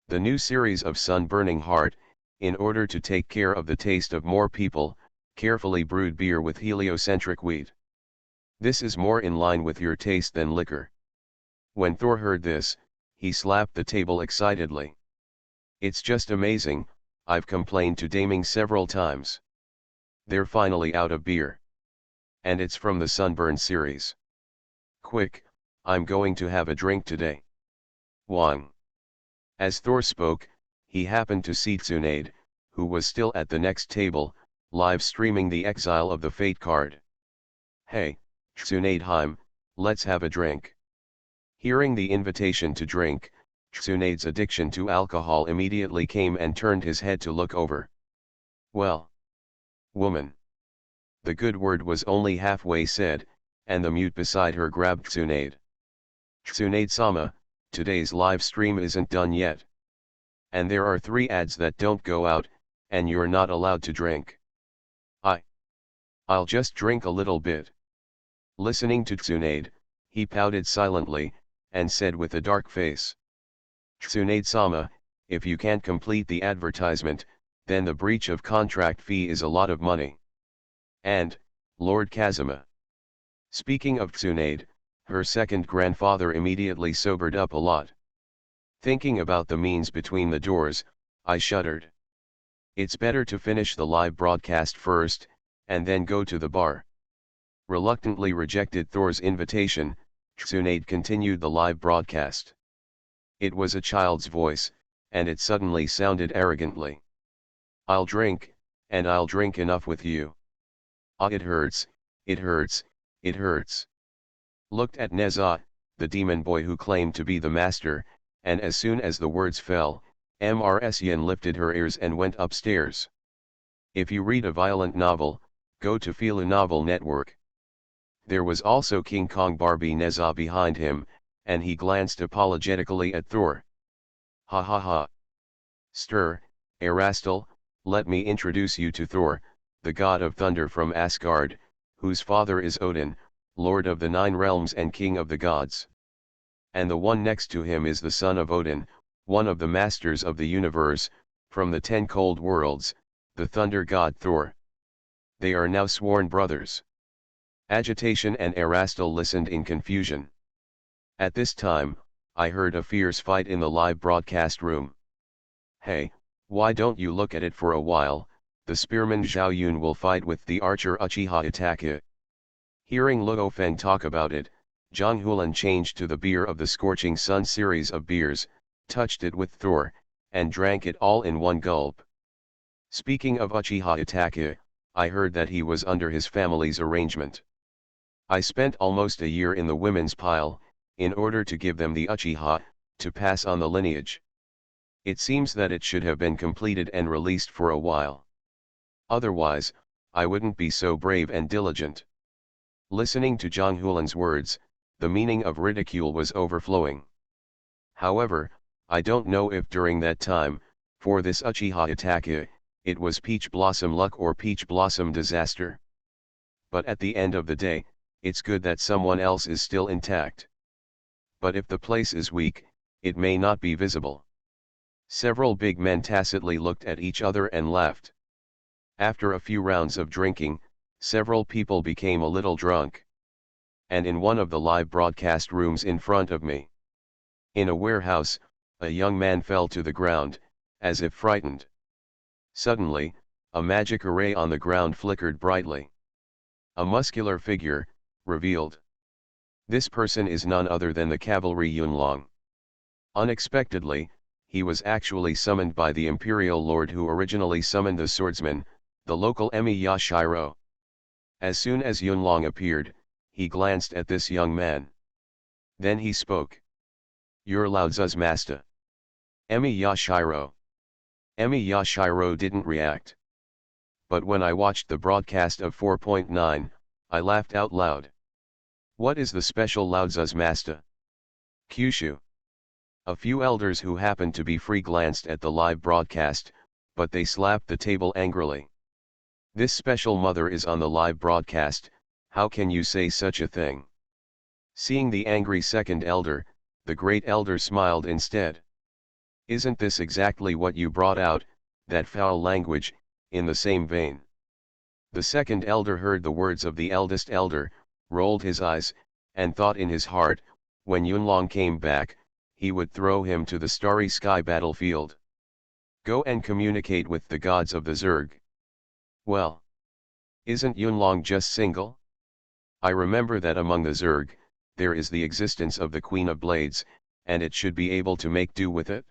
The new series of Sun Burning Heart, in order to take care of the taste of more people, carefully brewed beer with heliocentric wheat. This is more in line with your taste than liquor. When Thor heard this, he slapped the table excitedly. It's just amazing, I've complained to Daming several times. They're finally out of beer. And it's from the Sunburn series. Quick, I'm going to have a drink today. Wang. As Thor spoke, he happened to see Tsunade, who was still at the next table, live streaming the exile of the Fate card. Hey, Tsunadeheim, let's have a drink. Hearing the invitation to drink, Tsunade's addiction to alcohol immediately came and turned his head to look over. Well, woman. The good word was only halfway said, and the mute beside her grabbed Tsunade. Tsunade-sama, today's live stream isn't done yet. And there are 3 ads that don't go out, and you're not allowed to drink. I'll just drink a little bit. Listening to Tsunade, he pouted silently, and said with a dark face. Tsunade-sama, if you can't complete the advertisement, then the breach of contract fee is a lot of money. And, Lord Kazuma. Speaking of Tsunade, her second grandfather immediately sobered up a lot. Thinking about the means between the doors, I shuddered. It's better to finish the live broadcast first, and then go to the bar. Reluctantly rejected Thor's invitation, Tsunade continued the live broadcast. It was a child's voice, and it suddenly sounded arrogantly. I'll drink, and I'll drink enough with you. Ah, it hurts, it hurts, it hurts. Looked at Neza, the demon boy who claimed to be the master, and as soon as the words fell, Mrs. Yin lifted her ears and went upstairs. If you read a violent novel, go to Filu Novel Network. There was also King Kong Barbie Neza behind him, and he glanced apologetically at Thor. Ha ha ha. Stir, Erastil, let me introduce you to Thor, the god of thunder from Asgard, whose father is Odin, lord of the 9 realms and king of the gods. And the one next to him is the son of Odin, one of the masters of the universe, from the 10 cold worlds, the thunder god Thor. They are now sworn brothers. Agitation and Erastil listened in confusion. At this time, I heard a fierce fight in the live broadcast room. Hey, why don't you look at it for a while? The spearman Zhao Yun will fight with the archer Uchiha Itachi. Hearing Luo Feng talk about it, Zhang Hulan changed to the beer of the Scorching Sun series of beers, touched it with Thor, and drank it all in one gulp. Speaking of Uchiha Itachi, I heard that he was under his family's arrangement. I spent almost a year in the women's pile, in order to give them the Uchiha, to pass on the lineage. It seems that it should have been completed and released for a while. Otherwise, I wouldn't be so brave and diligent. Listening to Zhang Hulan's words, the meaning of ridicule was overflowing. However, I don't know if during that time, for this Uchiha Itachi, it was peach blossom luck or peach blossom disaster. But at the end of the day, it's good that someone else is still intact. But if the place is weak, it may not be visible. Several big men tacitly looked at each other and laughed. After a few rounds of drinking, several people became a little drunk. And in one of the live broadcast rooms in front of me, in a warehouse, a young man fell to the ground, as if frightened. Suddenly, a magic array on the ground flickered brightly. A muscular figure, revealed. This person is none other than the cavalry Yunlong. Unexpectedly, he was actually summoned by the Imperial Lord who originally summoned the swordsman, the local Emi Yashiro. As soon as Yunlong appeared, he glanced at this young man. Then he spoke. You're Lao Tzu's master. Emi Yashiro. Emi Yashiro didn't react. But when I watched the broadcast of 4.9, I laughed out loud. What is the special Lao Tzu's master? Kyushu. A few elders who happened to be free glanced at the live broadcast, but they slapped the table angrily. This special mother is on the live broadcast, how can you say such a thing? Seeing the angry second elder, the great elder smiled instead. Isn't this exactly what you brought out, that foul language, in the same vein? The second elder heard the words of the eldest elder, rolled his eyes, and thought in his heart, When Yunlong came back, he would throw him to the starry sky battlefield. Go and communicate with the gods of the Zerg. Well, isn't Yunlong just single? I remember that among the Zerg, there is the existence of the Queen of Blades, and it should be able to make do with it.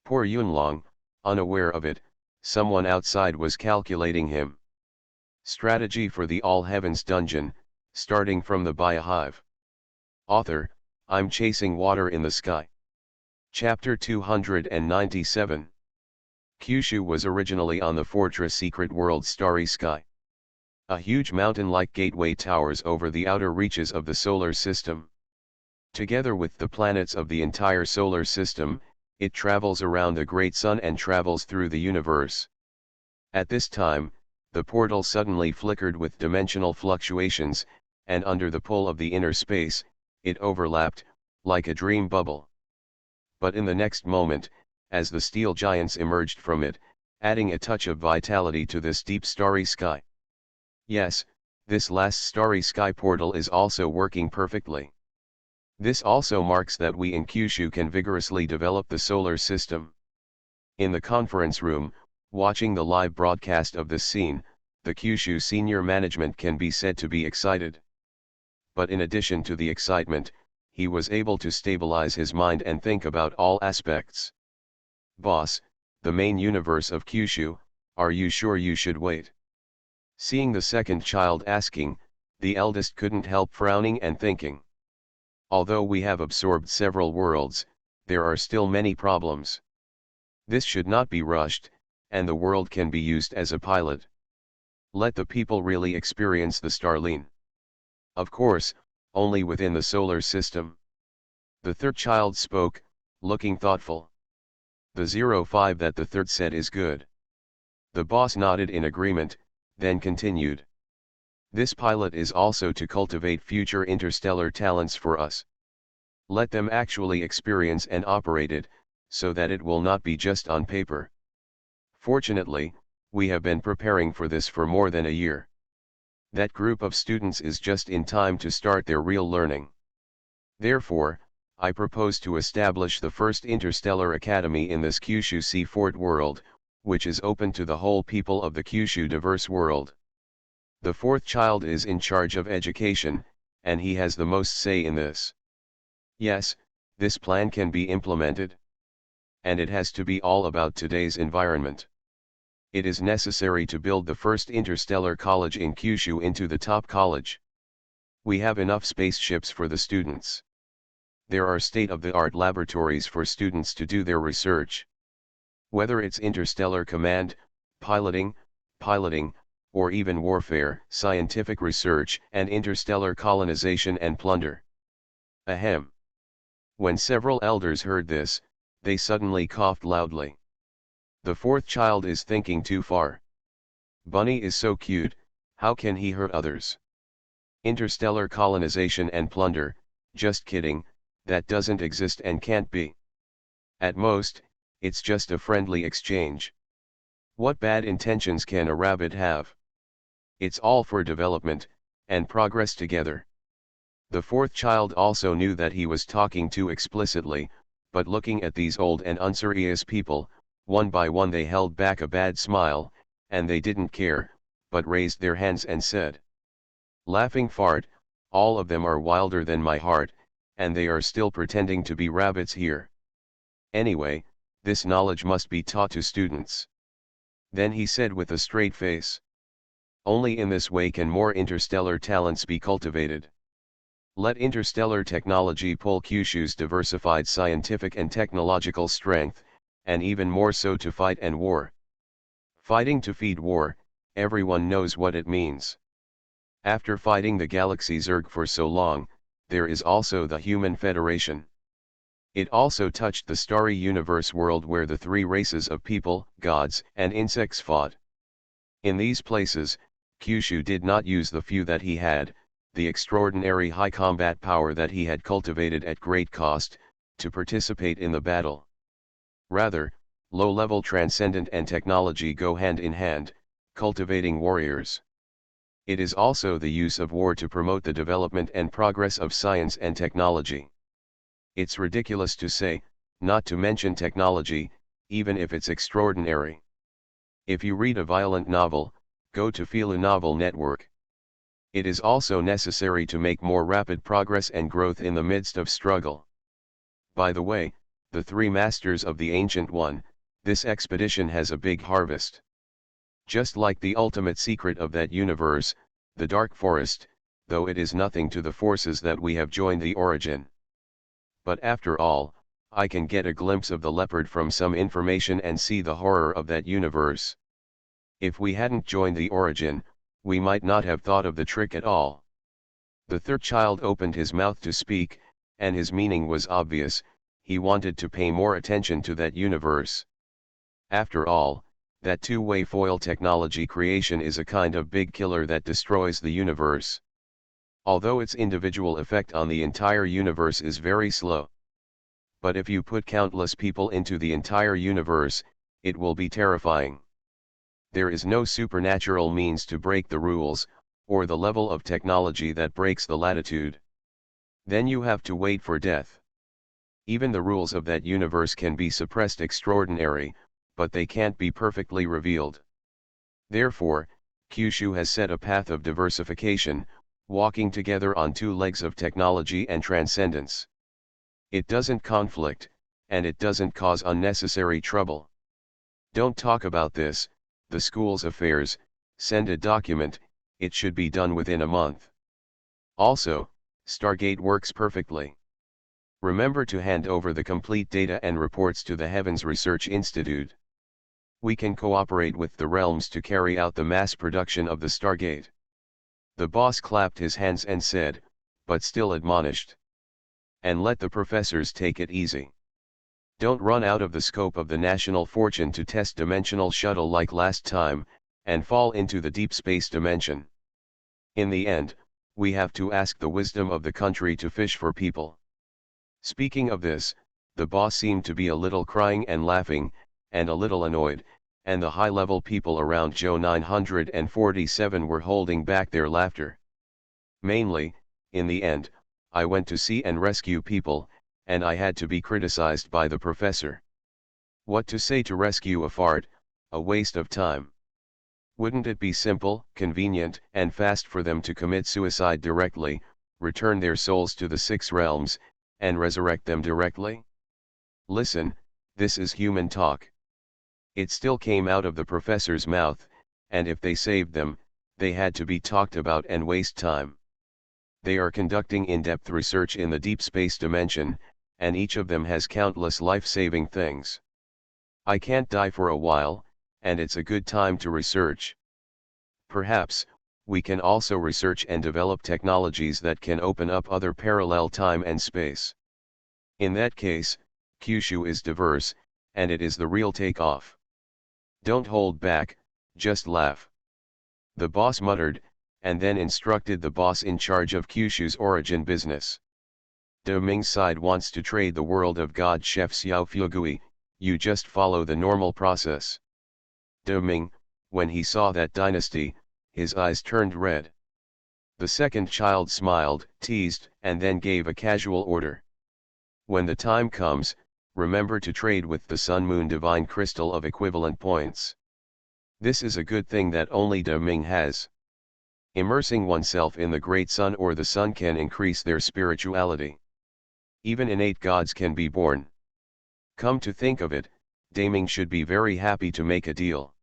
Poor Yunlong, unaware of it, someone outside was calculating him. Strategy for the All Heavens dungeon, starting from the Biohive. Author, I'm chasing water in the sky. Chapter 297. Kyushu was originally on the fortress secret world's starry sky. A huge mountain-like gateway towers over the outer reaches of the solar system. Together with the planets of the entire solar system, it travels around the great sun and travels through the universe. At this time, the portal suddenly flickered with dimensional fluctuations, and under the pull of the inner space, it overlapped, like a dream bubble. But in the next moment, as the steel giants emerged from it, adding a touch of vitality to this deep starry sky. Yes, this last starry sky portal is also working perfectly. This also marks that we in Kyushu can vigorously develop the solar system. In the conference room, watching the live broadcast of this scene, the Kyushu senior management can be said to be excited. But in addition to the excitement, he was able to stabilize his mind and think about all aspects. Boss, the main universe of Kyushu, are you sure you should wait? Seeing the second child asking, the eldest couldn't help frowning and thinking. Although we have absorbed several worlds, there are still many problems. This should not be rushed, and the world can be used as a pilot. Let the people really experience the Starline. Of course, only within the solar system. The third child spoke, looking thoughtful. The 05 that the third said is good. The boss nodded in agreement, then continued. This pilot is also to cultivate future interstellar talents for us. Let them actually experience and operate it, so that it will not be just on paper. Fortunately, we have been preparing for this for more than a year. That group of students is just in time to start their real learning. Therefore, I propose to establish the first interstellar academy in this Kyushu Sea Fort world, which is open to the whole people of the Kyushu diverse world. The fourth child is in charge of education, and he has the most say in this. Yes, this plan can be implemented. And it has to be all about today's environment. It is necessary to build the first interstellar college in Kyushu into the top college. We have enough spaceships for the students. There are state-of-the-art laboratories for students to do their research. Whether it's interstellar command, piloting, or even warfare, scientific research, and interstellar colonization and plunder. Ahem. When several elders heard this, they suddenly coughed loudly. The fourth child is thinking too far. Bunny is so cute, how can he hurt others? Interstellar colonization and plunder, just kidding, that doesn't exist and can't be. At most, it's just a friendly exchange. What bad intentions can a rabbit have? It's all for development, and progress together. The fourth child also knew that he was talking too explicitly, but looking at these old and unserious people, one by one they held back a bad smile, and they didn't care, but raised their hands and said, "Laughing fart, all of them are wilder than my heart, and they are still pretending to be rabbits here. Anyway, this knowledge must be taught to students." Then he said with a straight face, "Only in this way can more interstellar talents be cultivated. Let interstellar technology pull Kyushu's diversified scientific and technological strength, and even more so to fight and war. Fighting to feed war, everyone knows what it means. After fighting the galaxy Zerg for so long, there is also the Human Federation. It also touched the starry universe world where the three races of people, gods, and insects fought. In these places, Kyushu did not use the few that he had, the extraordinary high combat power that he had cultivated at great cost, to participate in the battle. Rather, low-level transcendent and technology go hand in hand, cultivating warriors. It is also the use of war to promote the development and progress of science and technology. It's ridiculous to say, not to mention technology, even if it's extraordinary. If you read a violent novel, go to feel a novel network. It is also necessary to make more rapid progress and growth in the midst of struggle. By the way, the three masters of the Ancient One, this expedition has a big harvest. Just like the ultimate secret of that universe, the Dark Forest, though it is nothing to the forces that we have joined the origin. But after all, I can get a glimpse of the leopard from some information and see the horror of that universe. If we hadn't joined the origin, we might not have thought of the trick at all. The third child opened his mouth to speak, and his meaning was obvious. He wanted to pay more attention to that universe. After all, that two-way foil technology creation is a kind of big killer that destroys the universe. Although its individual effect on the entire universe is very slow. But if you put countless people into the entire universe, it will be terrifying. There is no supernatural means to break the rules, or the level of technology that breaks the latitude. Then you have to wait for death. Even the rules of that universe can be suppressed extraordinary, but they can't be perfectly revealed. Therefore, Kyushu has set a path of diversification, walking together on two legs of technology and transcendence. It doesn't conflict, and it doesn't cause unnecessary trouble. Don't talk about this, the school's affairs, send a document, it should be done within a month. Also, Stargate works perfectly. Remember to hand over the complete data and reports to the Heavens Research Institute. We can cooperate with the realms to carry out the mass production of the Stargate. The boss clapped his hands and said, but still admonished. And let the professors take it easy. Don't run out of the scope of the national fortune to test dimensional shuttle like last time, and fall into the deep space dimension. In the end, we have to ask the wisdom of the country to fish for people. Speaking of this, the boss seemed to be a little crying and laughing, and a little annoyed, and the high-level people around Joe 947 were holding back their laughter. Mainly, in the end, I went to see and rescue people, and I had to be criticized by the professor. What to say to rescue a fart? A waste of time. Wouldn't it be simple, convenient, and fast for them to commit suicide directly, return their souls to the six realms, and resurrect them directly? Listen, this is human talk. It still came out of the professor's mouth, and if they saved them, they had to be talked about and waste time. They are conducting in-depth research in the deep space dimension, and each of them has countless life-saving things. I can't die for a while, and it's a good time to research. Perhaps, we can also research and develop technologies that can open up other parallel time and space. In that case, Kyushu is diverse, and it is the real takeoff. Don't hold back, just laugh. The boss muttered, and then instructed the boss in charge of Kyushu's origin business. De Ming's side wants to trade the world of God Chef Xiao Fugui, you just follow the normal process. De Ming, when he saw that dynasty, his eyes turned red. The second child smiled, teased, and then gave a casual order. When the time comes, remember to trade with the Sun-Moon Divine Crystal of equivalent points. This is a good thing that only De Ming has. Immersing oneself in the Great Sun or the Sun can increase their spirituality. Even innate gods can be born. Come to think of it, De Ming should be very happy to make a deal.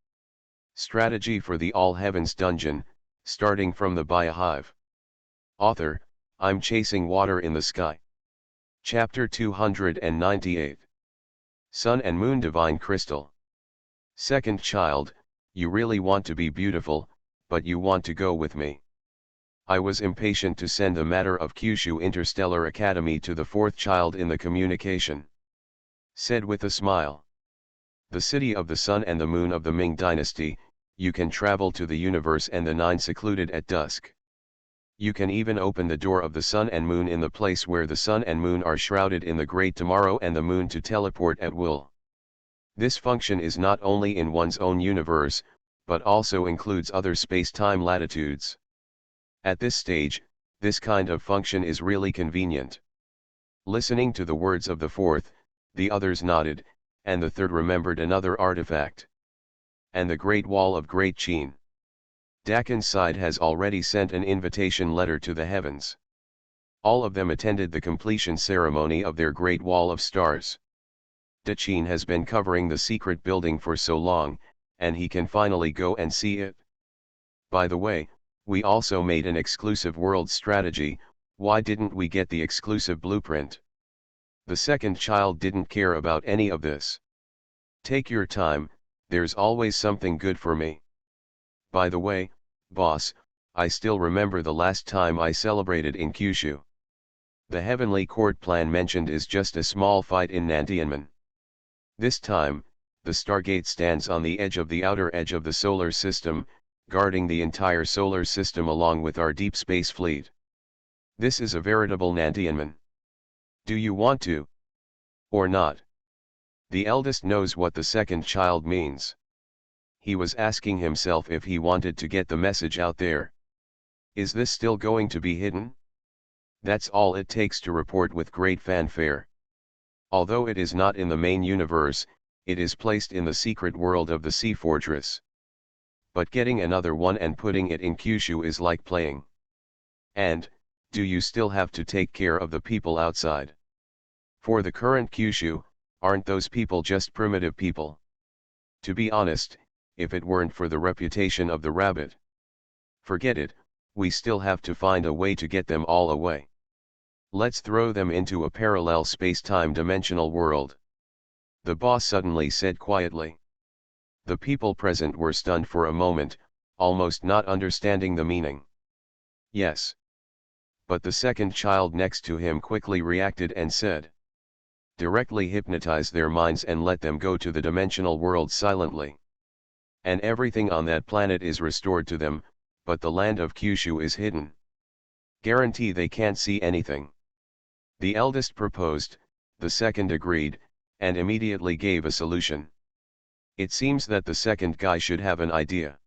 Strategy for the All Heavens Dungeon, starting from the Biohive. Author, I'm Chasing Water in the Sky. Chapter 298. Sun and Moon Divine Crystal. Second child, you really want to be beautiful, but you want to go with me. I was impatient to send the matter of Kyushu Interstellar Academy to the fourth child in the communication. Said with a smile. The city of the sun and the moon of the Ming dynasty, you can travel to the universe and the nine secluded at dusk. You can even open the door of the sun and moon in the place where the sun and moon are shrouded in the great tomorrow and the moon to teleport at will. This function is not only in one's own universe, but also includes other space-time latitudes. At this stage, this kind of function is really convenient. Listening to the words of the fourth, the others nodded, and the third remembered another artifact. And the Great Wall of Great Chin. Dakin's side has already sent an invitation letter to the heavens. All of them attended the completion ceremony of their Great Wall of Stars. Dachin has been covering the secret building for so long, and he can finally go and see it. By the way, we also made an exclusive world strategy. Why didn't we get the exclusive blueprint? The second child didn't care about any of this. Take your time, there's always something good for me. By the way, boss, I still remember the last time I celebrated in Kyushu. The heavenly court plan mentioned is just a small fight in Nantianmen. This time, the Stargate stands on the edge of the outer edge of the solar system, guarding the entire solar system along with our deep space fleet. This is a veritable Nantianmen. Do you want to? Or not? The eldest knows what the second child means. He was asking himself if he wanted to get the message out there. Is this still going to be hidden? That's all it takes to report with great fanfare. Although it is not in the main universe, it is placed in the secret world of the Sea Fortress. But getting another one and putting it in Kyushu is like playing. And, do you still have to take care of the people outside? For the current Kyushu, aren't those people just primitive people? To be honest, if it weren't for the reputation of the rabbit. Forget it, we still have to find a way to get them all away. Let's throw them into a parallel space-time dimensional world. The boss suddenly said quietly. The people present were stunned for a moment, almost not understanding the meaning. Yes. But the second child next to him quickly reacted and said. Directly hypnotize their minds and let them go to the dimensional world silently. And everything on that planet is restored to them, but the land of Kyushu is hidden. Guarantee they can't see anything. The eldest proposed, the second agreed, and immediately gave a solution. It seems that the second guy should have an idea.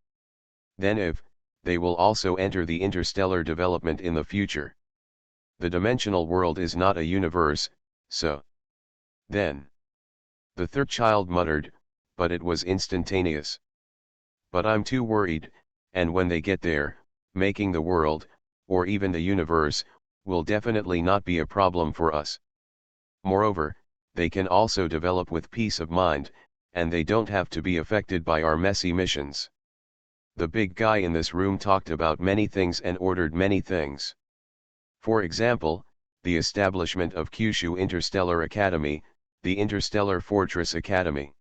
Then if, they will also enter the interstellar development in the future. The dimensional world is not a universe, so. Then. The third child muttered, but it was instantaneous. But I'm too worried, and when they get there, making the world, or even the universe, will definitely not be a problem for us. Moreover, they can also develop with peace of mind, and they don't have to be affected by our messy missions. The big guy in this room talked about many things and ordered many things. For example, the establishment of Kyushu Interstellar Academy, the Interstellar Fortress Academy.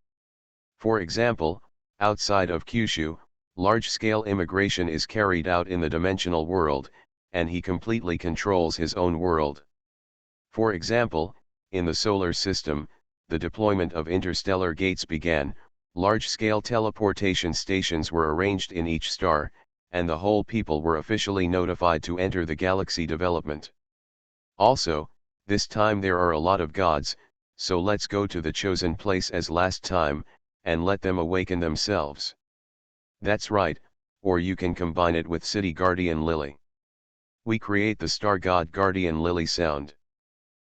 For example, outside of Kyushu, large-scale immigration is carried out in the dimensional world, and he completely controls his own world. For example, in the solar system, the deployment of interstellar gates began, large-scale teleportation stations were arranged in each star, and the whole people were officially notified to enter the galaxy development. Also, this time there are a lot of gods, so let's go to the chosen place as last time, and let them awaken themselves. That's right, or you can combine it with City Guardian Lily. We create the Star God Guardian Lily sound.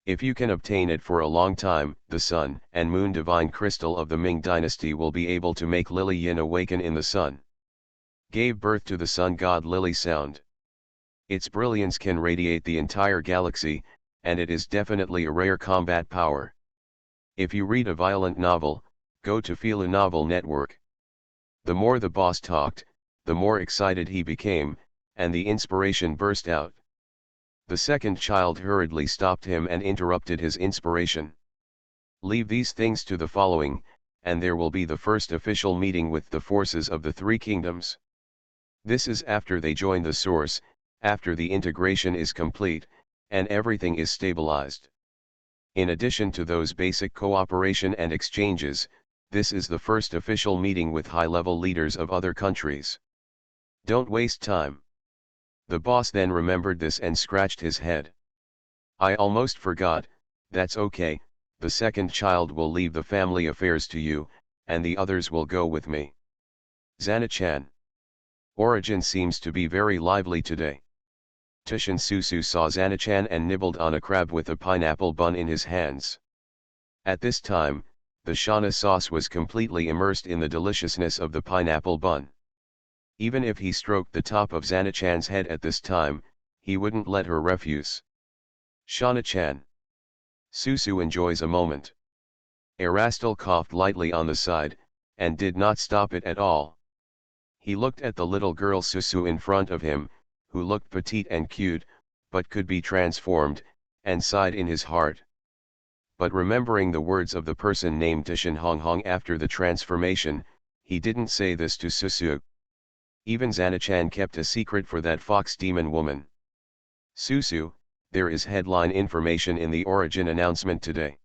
If you can obtain it for a long time, the Sun and Moon Divine Crystal of the Ming Dynasty will be able to make Lily Yin awaken in the Sun. Gave birth to the Sun God Lily sound. Its brilliance can radiate the entire galaxy, and it is definitely a rare combat power. If you read a violent novel, go to Feel a Novel Network. The more the boss talked, the more excited he became, and the inspiration burst out. The second child hurriedly stopped him and interrupted his inspiration. Leave these things to the following, and there will be the first official meeting with the forces of the three kingdoms. This is after they join the source, after the integration is complete, and everything is stabilized. In addition to those basic cooperation and exchanges, this is the first official meeting with high-level leaders of other countries. Don't waste time. The boss then remembered this and scratched his head. I almost forgot. That's okay, the second child will leave the family affairs to you, and the others will go with me. Zana-chan. Origin seems to be very lively today. Tushin Susu saw Zanichan and nibbled on a crab with a pineapple bun in his hands. At this time, the Shana sauce was completely immersed in the deliciousness of the pineapple bun. Even if he stroked the top of Zanichan's head at this time, he wouldn't let her refuse. Shana-chan. Susu enjoys a moment. Erastil coughed lightly on the side, and did not stop it at all. He looked at the little girl Susu in front of him, who looked petite and cute, but could be transformed, and sighed in his heart. But remembering the words of the person named Tishin Hong Hong after the transformation, he didn't say this to Susu. Even Zanichan kept a secret for that fox demon woman. Susu, there is headline information in the origin announcement today.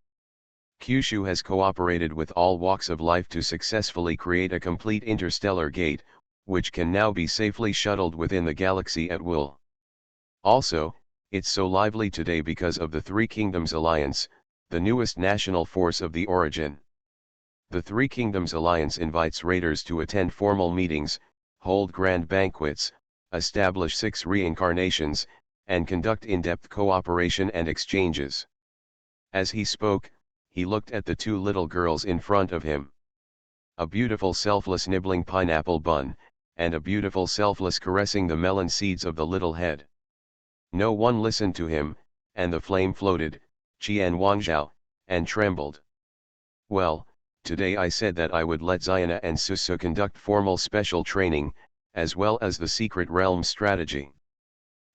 Kyushu has cooperated with all walks of life to successfully create a complete interstellar gate, which can now be safely shuttled within the galaxy at will. Also, it's so lively today because of the Three Kingdoms Alliance, the newest national force of the origin. The Three Kingdoms Alliance invites raiders to attend formal meetings, hold grand banquets, establish 6 reincarnations, and conduct in-depth cooperation and exchanges. As he spoke, he looked at the 2 little girls in front of him. A beautiful selfless nibbling pineapple bun, and a beautiful selfless caressing the melon seeds of the little head. No one listened to him, and the flame floated, Qian Wangzhao, and trembled. Well, today I said that I would let Ziana and Susu conduct formal special training, as well as the secret realm strategy.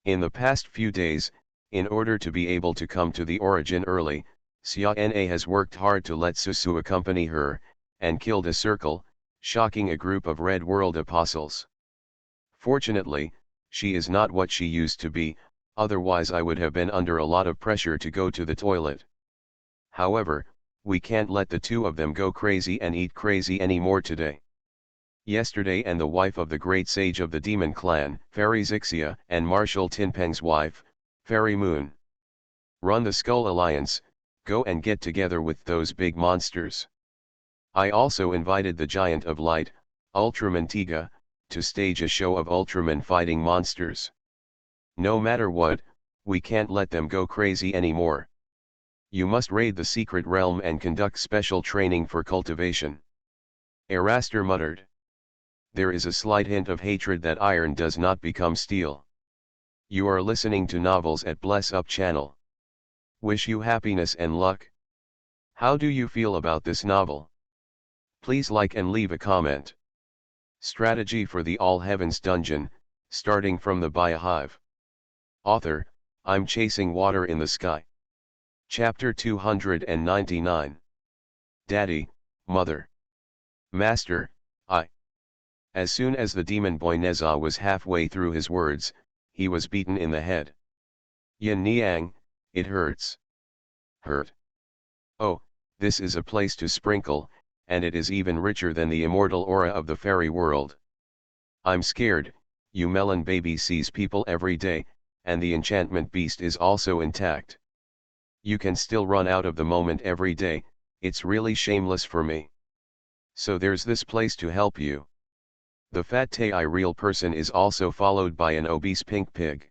In the past few days, in order to be able to come to the origin early, Xia Na has worked hard to let Susu accompany her, and killed a circle, shocking a group of Red World apostles. Fortunately, she is not what she used to be, otherwise I would have been under a lot of pressure to go to the toilet. However, we can't let the 2 of them go crazy and eat crazy anymore today. Yesterday and the wife of the great sage of the demon clan, Fairy Zixia, and Marshal Tinpeng's wife, Fairy Moon, run the Skull Alliance, go and get together with those big monsters. I also invited the Giant of Light, Ultraman Tiga, to stage a show of Ultraman fighting monsters. No matter what, we can't let them go crazy anymore. You must raid the secret realm and conduct special training for cultivation. Eraster muttered. There is a slight hint of hatred that iron does not become steel. You are listening to novels at Bless Up channel. Wish you happiness and luck. How do you feel about this novel? Please like and leave a comment. Strategy for the All Heavens Dungeon, starting from the Biohive. Author, I'm Chasing Water in the Sky. Chapter 299. Daddy, Mother. Master, I. As soon as the demon boy Neza was halfway through his words, he was beaten in the head. Yin Niang, it hurts. Hurt. Oh, this is a place to sprinkle, and it is even richer than the immortal aura of the fairy world. I'm scared, you melon baby sees people every day, and the enchantment beast is also intact. You can still run out of the moment every day, it's really shameless for me. So there's this place to help you. The fat Tai real person is also followed by an obese pink pig.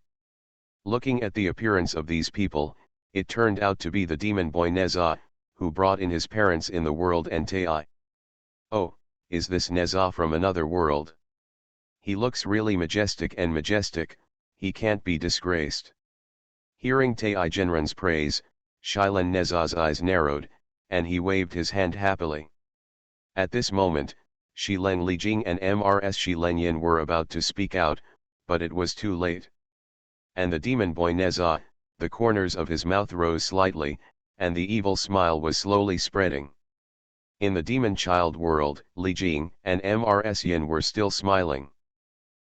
Looking at the appearance of these people, it turned out to be the demon boy Neza, who brought in his parents in the world and Tai. Oh, is this Neza from another world? He looks really majestic and majestic, he can't be disgraced. Hearing Tai Genren's praise, Shilen Neza's eyes narrowed, and he waved his hand happily. At this moment, Shilen Lijing and Mrs. Shilen Yin were about to speak out, but it was too late. And the demon boy Neza, the corners of his mouth rose slightly, and the evil smile was slowly spreading. In the demon child world, Li Jing and Mrs. Yin were still smiling.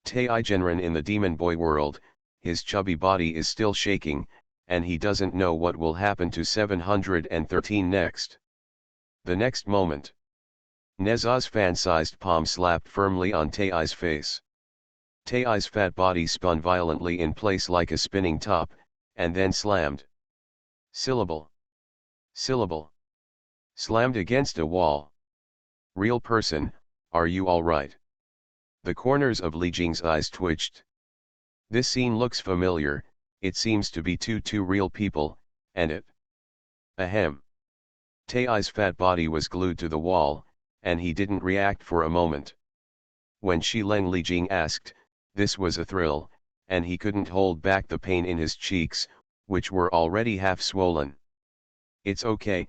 Tai Genren in the demon boy world, his chubby body is still shaking, and he doesn't know what will happen to 713 next. The next moment, Neza's fan-sized palm slapped firmly on Tai's face. Tai's fat body spun violently in place like a spinning top, and then slammed. Syllable. Syllable. Slammed against a wall. Real person, are you alright? The corners of Li Jing's eyes twitched. This scene looks familiar, it seems to be two real people, and it. Ahem. Taeye's fat body was glued to the wall, and he didn't react for a moment. When Shi Leng Lijing asked, this was a thrill, and he couldn't hold back the pain in his cheeks, which were already half swollen. It's okay,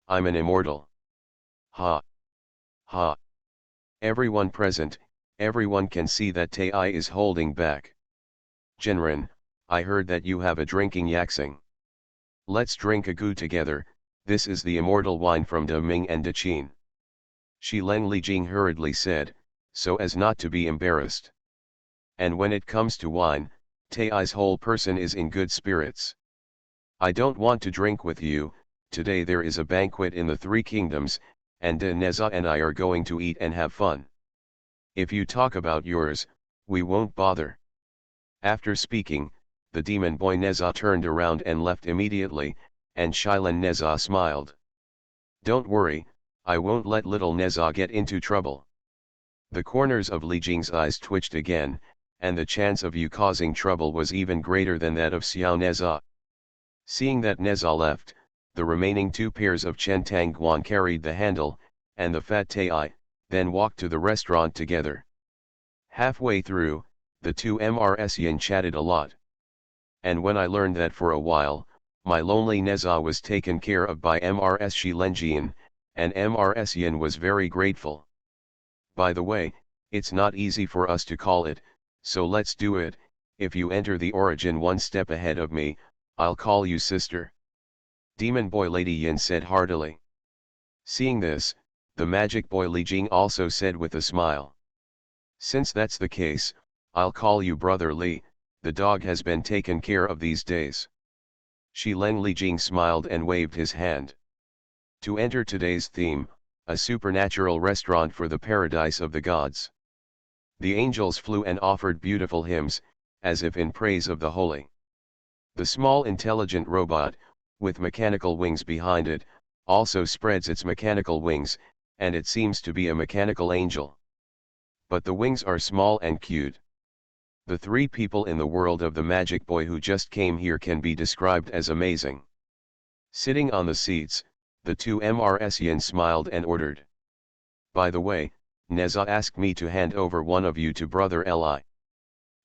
I'm an immortal. Ha! Ha! Everyone present, everyone can see that Taeye is holding back. Genren, I heard that you have a drinking yaxing. Let's drink a gu together, this is the immortal wine from De Ming and De Qin. Shi Leng Lijing hurriedly said, so as not to be embarrassed. And when it comes to wine, Taeye's whole person is in good spirits. I don't want to drink with you, today there is a banquet in the Three Kingdoms, and De Neza and I are going to eat and have fun. If you talk about yours, we won't bother. After speaking, the demon boy Neza turned around and left immediately, and Shilen Neza smiled. Don't worry, I won't let little Neza get into trouble. The corners of Li Jing's eyes twitched again, and the chance of you causing trouble was even greater than that of Xiao Neza. Seeing that Neza left, the remaining two pairs of Chen Tangguan carried the handle, and the fat Taeye, then walked to the restaurant together. Halfway through, the two Mrs Yin chatted a lot. And when I learned that for a while, my lonely Neza was taken care of by Mrs Shi Lenjian, and Mrs Yin was very grateful. By the way, it's not easy for us to call it, so let's do it. If you enter the origin one step ahead of me, I'll call you sister. Demon boy Lady Yin said heartily. Seeing this, the magic boy Li Jing also said with a smile. Since that's the case, I'll call you brother Li, the dog has been taken care of these days. Shi Leng Lijing smiled and waved his hand. To enter today's theme, a supernatural restaurant for the paradise of the gods. The angels flew and offered beautiful hymns, as if in praise of the holy. The small intelligent robot, with mechanical wings behind it, also spreads its mechanical wings, and it seems to be a mechanical angel. But the wings are small and cute. The three people in the world of the magic boy who just came here can be described as amazing. Sitting on the seats, the two Mrs Yin smiled and ordered. By the way, Neza asked me to hand over one of you to brother Li.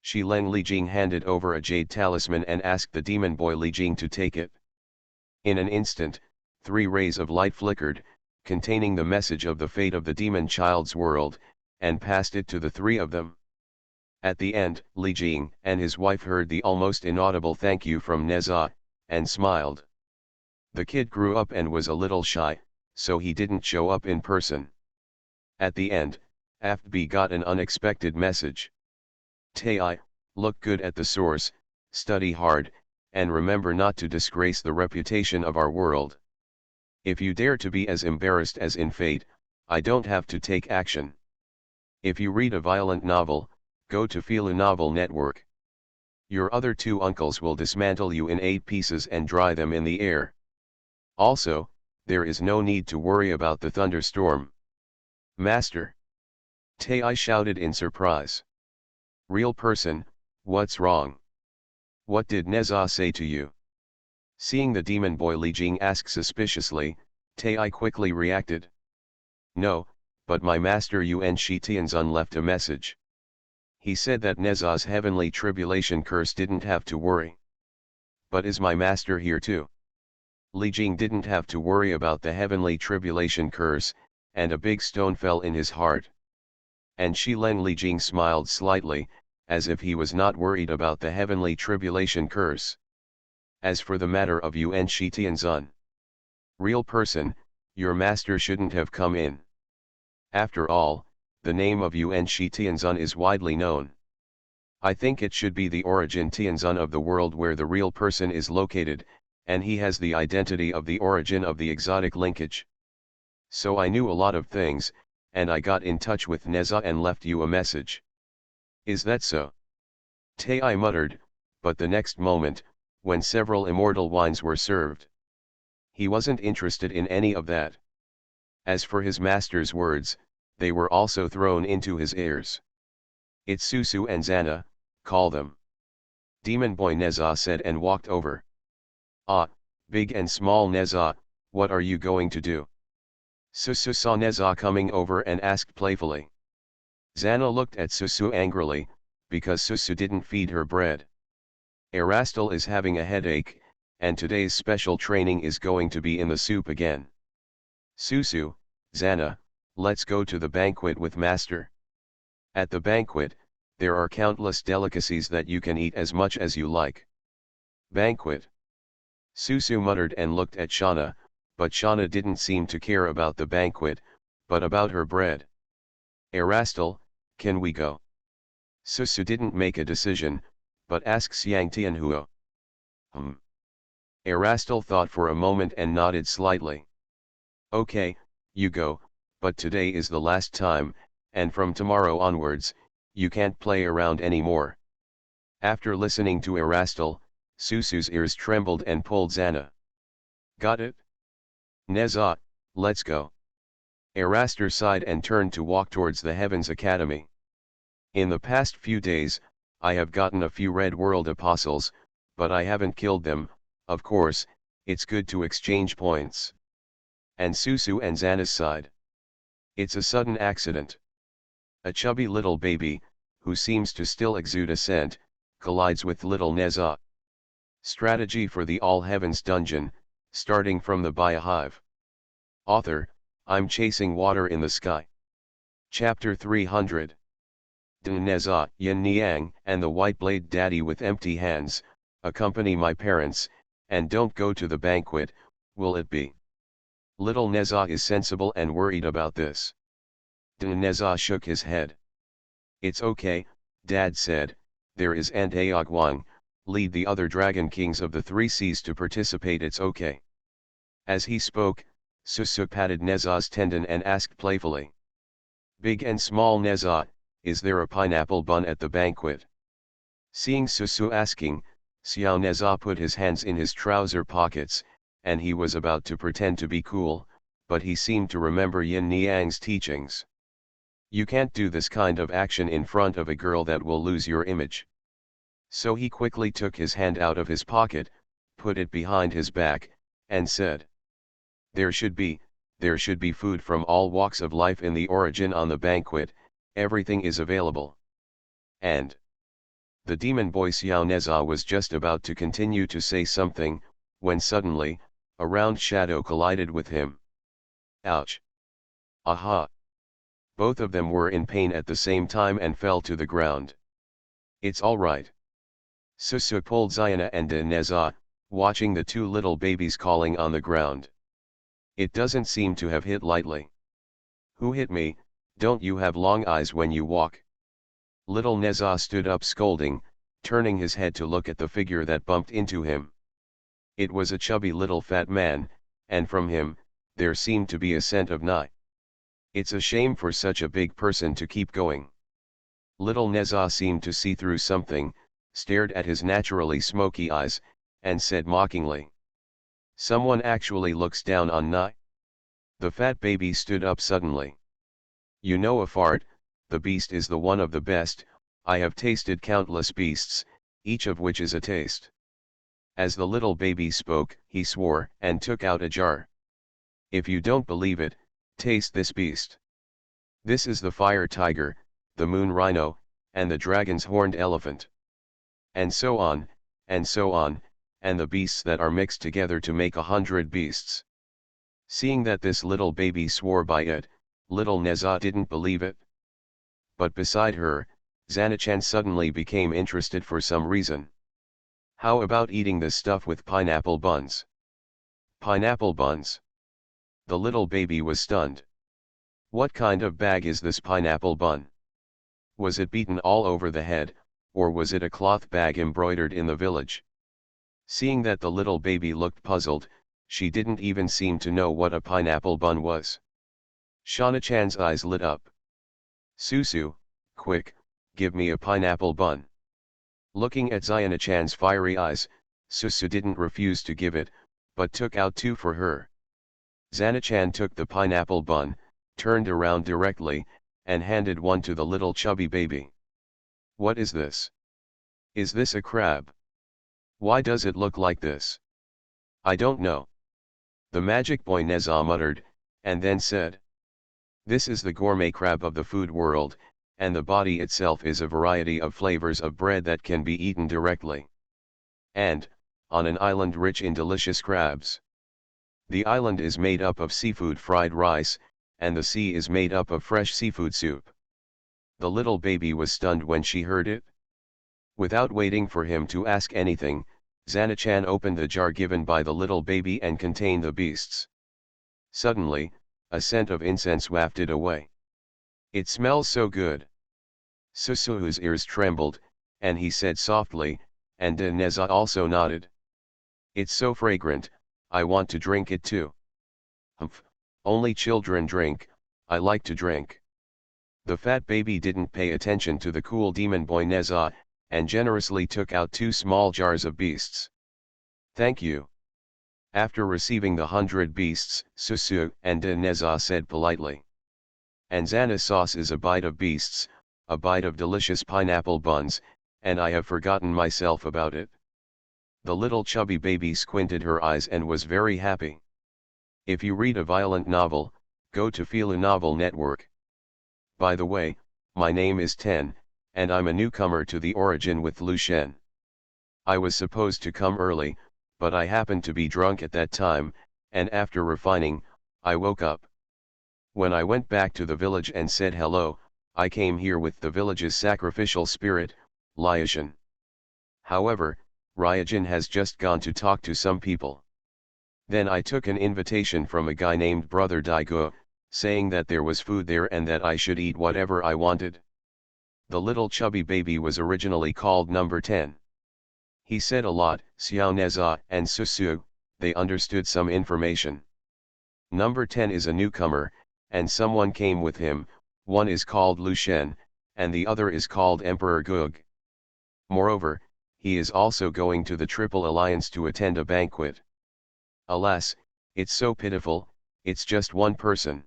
Shi Leng Lijing handed over a jade talisman and asked the demon boy Lijing to take it. In an instant, 3 rays of light flickered, containing the message of the fate of the demon child's world, and passed it to the 3 of them. At the end, Li Jing and his wife heard the almost inaudible thank you from Neza, and smiled. The kid grew up and was a little shy, so he didn't show up in person. At the end, AFB got an unexpected message. Taeye, look good at the source, study hard, and remember not to disgrace the reputation of our world. If you dare to be as embarrassed as in Fate, I don't have to take action. If you read a violent novel, go to Filu Novel Network. Your other 2 uncles will dismantle you in 8 pieces and dry them in the air. Also, there is no need to worry about the thunderstorm. Master! Taeye shouted in surprise. Real person, what's wrong? What did Neza say to you? Seeing the demon boy Li Jing ask suspiciously, Taeye quickly reacted. No, but my master Yuan Shi Tianzun left a message. He said that Neza's heavenly tribulation curse didn't have to worry. But is my master here too? Li Jing didn't have to worry about the heavenly tribulation curse, and a big stone fell in his heart. And Shi Leng Li Jing smiled slightly, as if he was not worried about the heavenly tribulation curse. As for the matter of Yuan Shi Tianzun, real person, your master shouldn't have come in. After all, the name of Yuan Shi Tianzun is widely known. I think it should be the origin Tianzun of the world where the real person is located, and he has the identity of the origin of the exotic linkage. So I knew a lot of things, and I got in touch with Neza and left you a message. Is that so? Taeye muttered, but the next moment, when several immortal wines were served, he wasn't interested in any of that. As for his master's words, they were also thrown into his ears. It's Susu and Zana, call them. Demon boy Neza said and walked over. Ah, big and small Neza, what are you going to do? Susu saw Neza coming over and asked playfully. Xana looked at Susu angrily, because Susu didn't feed her bread. Erastil is having a headache, and today's special training is going to be in the soup again. Susu, Xana, let's go to the banquet with Master. At the banquet, there are countless delicacies that you can eat as much as you like. Banquet. Susu muttered and looked at Shauna, but Shauna didn't seem to care about the banquet, but about her bread. Erastil, can we go? Susu didn't make a decision, but asked Xiang Tianhuo. Erastil thought for a moment and nodded slightly. Okay, you go, but today is the last time, and from tomorrow onwards, you can't play around anymore. After listening to Erastil, Susu's ears trembled and pulled Xana. Got it? Neza, let's go. Erastil sighed and turned to walk towards the Heavens Academy. In the past few days, I have gotten a few Red World apostles, but I haven't killed them. Of course, it's good to exchange points. And Susu and Xana sighed. It's a sudden accident. A chubby little baby, who seems to still exude a scent, collides with little Neza. Strategy for the All Heavens Dungeon, starting from the Biohive. Author, I'm chasing water in the sky. Chapter 300. Neza, Yin Niang, and the White Blade Daddy with empty hands, accompany my parents, and don't go to the banquet, will it be? Little Neza is sensible and worried about this. Neza shook his head. It's okay, Dad said, there is Aunt Aogwang, lead the other dragon kings of the three seas to participate, it's okay. As he spoke, Susu patted Neza's tendon and asked playfully. Big and small Neza, is there a pineapple bun at the banquet? Seeing Susu asking, Xiao Neza put his hands in his trouser pockets, and he was about to pretend to be cool, but he seemed to remember Yin Niang's teachings. You can't do this kind of action in front of a girl, that will lose your image. So he quickly took his hand out of his pocket, put it behind his back, and said. There should be food from all walks of life in the origin on the banquet, everything is available. And the demon boy Xiao Neza was just about to continue to say something, when suddenly, a round shadow collided with him. Ouch! Aha! Both of them were in pain at the same time and fell to the ground. It's alright. Susu pulled Xiana and Neza, watching the two little babies calling on the ground. It doesn't seem to have hit lightly. Who hit me? Don't you have long eyes when you walk? Little Neza stood up scolding, turning his head to look at the figure that bumped into him. It was a chubby little fat man, and from him, there seemed to be a scent of nigh. It's a shame for such a big person to keep going. Little Neza seemed to see through something, stared at his naturally smoky eyes, and said mockingly. Someone actually looks down on nigh. The fat baby stood up suddenly. You know a fart, the beast is the one of the best, I have tasted countless beasts, each of which is a taste. As the little baby spoke, he swore, and took out a jar. If you don't believe it, taste this beast. This is the fire tiger, the moon rhino, and the dragon's horned elephant. And so on, and so on, and the beasts that are mixed together to make 100 beasts. Seeing that this little baby swore by it, little Neza didn't believe it. But beside her, Xana-chan suddenly became interested for some reason. How about eating this stuff with pineapple buns? Pineapple buns? The little baby was stunned. What kind of bag is this pineapple bun? Was it beaten all over the head, or was it a cloth bag embroidered in the village? Seeing that the little baby looked puzzled, she didn't even seem to know what a pineapple bun was. Shauna-chan's eyes lit up. Susu, quick, give me a pineapple bun. Looking at Xiana-chan's fiery eyes, Susu didn't refuse to give it, but took out two for her. Xana-chan took the pineapple bun, turned around directly, and handed one to the little chubby baby. What is this? Is this a crab? Why does it look like this? I don't know. The magic boy Neza muttered, and then said. This is the gourmet crab of the food world, and the body itself is a variety of flavors of bread that can be eaten directly. And, on an island rich in delicious crabs. The island is made up of seafood fried rice, and the sea is made up of fresh seafood soup. The little baby was stunned when she heard it. Without waiting for him to ask anything, Zanichan opened the jar given by the little baby and contained the beasts. Suddenly, a scent of incense wafted away. It smells so good. Susuhu's ears trembled, and he said softly, and Neza also nodded. It's so fragrant, I want to drink it too. Humph, only children drink, I like to drink. The fat baby didn't pay attention to the cool demon boy Neza, and generously took out 2 small jars of beasts. Thank you. After receiving the 100 beasts, Susu and Neza said politely. Anzana sauce is a bite of beasts, a bite of delicious pineapple buns, and I have forgotten myself about it. The little chubby baby squinted her eyes and was very happy. If you read a violent novel, go to Filu Novel Network. By the way, my name is Ten, and I'm a newcomer to the origin with Lu Shen. I was supposed to come early, but I happened to be drunk at that time, and after refining, I woke up. When I went back to the village and said hello, I came here with the village's sacrificial spirit, Liajan. However, Ryajan has just gone to talk to some people. Then I took an invitation from a guy named Brother Daigo, saying that there was food there and that I should eat whatever I wanted. The little chubby baby was originally called number 10. He said a lot, Xiao Neza and Susu, they understood some information. Number 10 is a newcomer, and someone came with him, one is called Lu Shen, and the other is called Emperor Gug. Moreover, he is also going to the Triple Alliance to attend a banquet. Alas, it's so pitiful, it's just one person.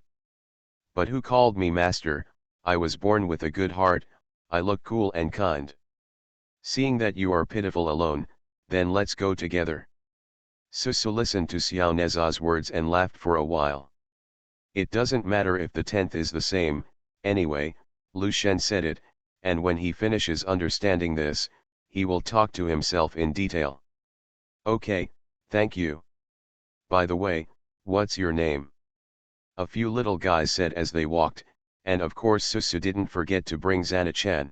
But who called me master? I was born with a good heart, I look cool and kind. Seeing that you are pitiful alone, then let's go together. Susu listened to Xiao Neza's words and laughed for a while. It doesn't matter if the 10th is the same, anyway, Lu Shen said it, and when he finishes understanding this, he will talk to himself in detail. Okay, thank you. By the way, what's your name? A few little guys said as they walked, and of course Susu didn't forget to bring Zanichan.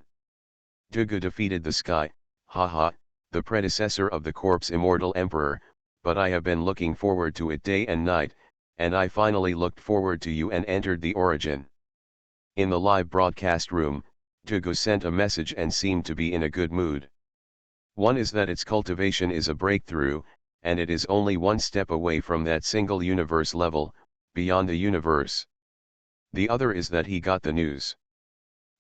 Dugu defeated the sky, haha, the predecessor of the corpse immortal emperor, but I have been looking forward to it day and night, and I finally looked forward to you and entered the origin. In the live broadcast room, Dugu sent a message and seemed to be in a good mood. One is that its cultivation is a breakthrough, and it is only one step away from that single universe level, beyond the universe. The other is that he got the news.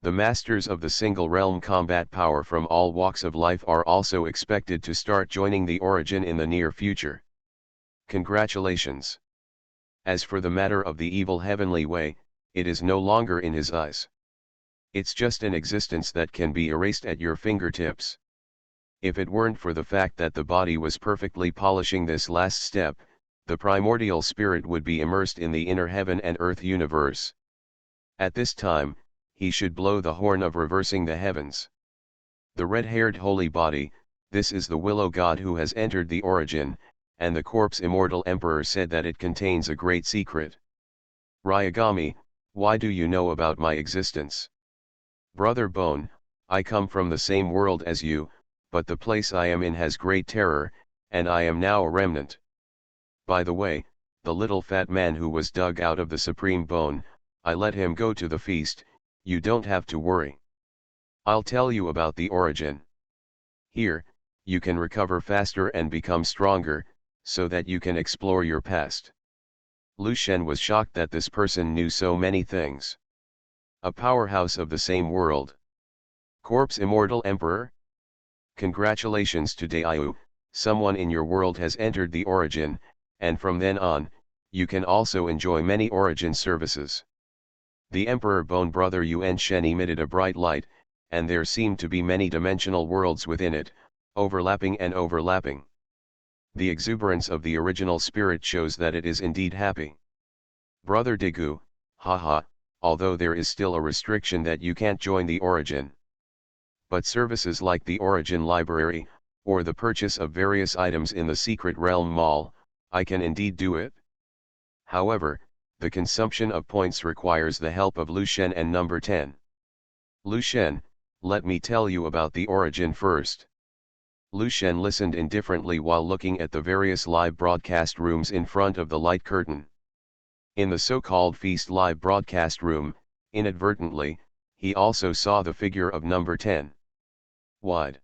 The masters of the single realm combat power from all walks of life are also expected to start joining the origin in the near future. Congratulations. As for the matter of the evil heavenly way, it is no longer in his eyes. It's just an existence that can be erased at your fingertips. If it weren't for the fact that the body was perfectly polishing this last step, the primordial spirit would be immersed in the inner heaven and earth universe. At this time, he should blow the horn of reversing the heavens. The red-haired holy body, this is the willow god who has entered the origin, and the corpse immortal emperor said that it contains a great secret. Ryagami, why do you know about my existence? Brother Bone, I come from the same world as you, but the place I am in has great terror, and I am now a remnant. By the way, the little fat man who was dug out of the supreme bone, I let him go to the feast, you don't have to worry. I'll tell you about the origin. Here, you can recover faster and become stronger, so that you can explore your past. Lu Shen was shocked that this person knew so many things. A powerhouse of the same world. Corpse Immortal Emperor? Congratulations to Daiyu, someone in your world has entered the origin, and from then on, you can also enjoy many origin services. The Emperor Bone Brother Yuan Shen emitted a bright light, and there seemed to be many dimensional worlds within it, overlapping and overlapping. The exuberance of the original spirit shows that it is indeed happy. Brother Digu, haha, although there is still a restriction that you can't join the Origin. But services like the Origin Library, or the purchase of various items in the Secret Realm Mall, I can indeed do it. However, the consumption of points requires the help of Lushen and number 10. Lushen, let me tell you about the Origin first. Lushen listened indifferently while looking at the various live broadcast rooms in front of the light curtain. In the so-called Feast live broadcast room, inadvertently, he also saw the figure of number 10. Wide.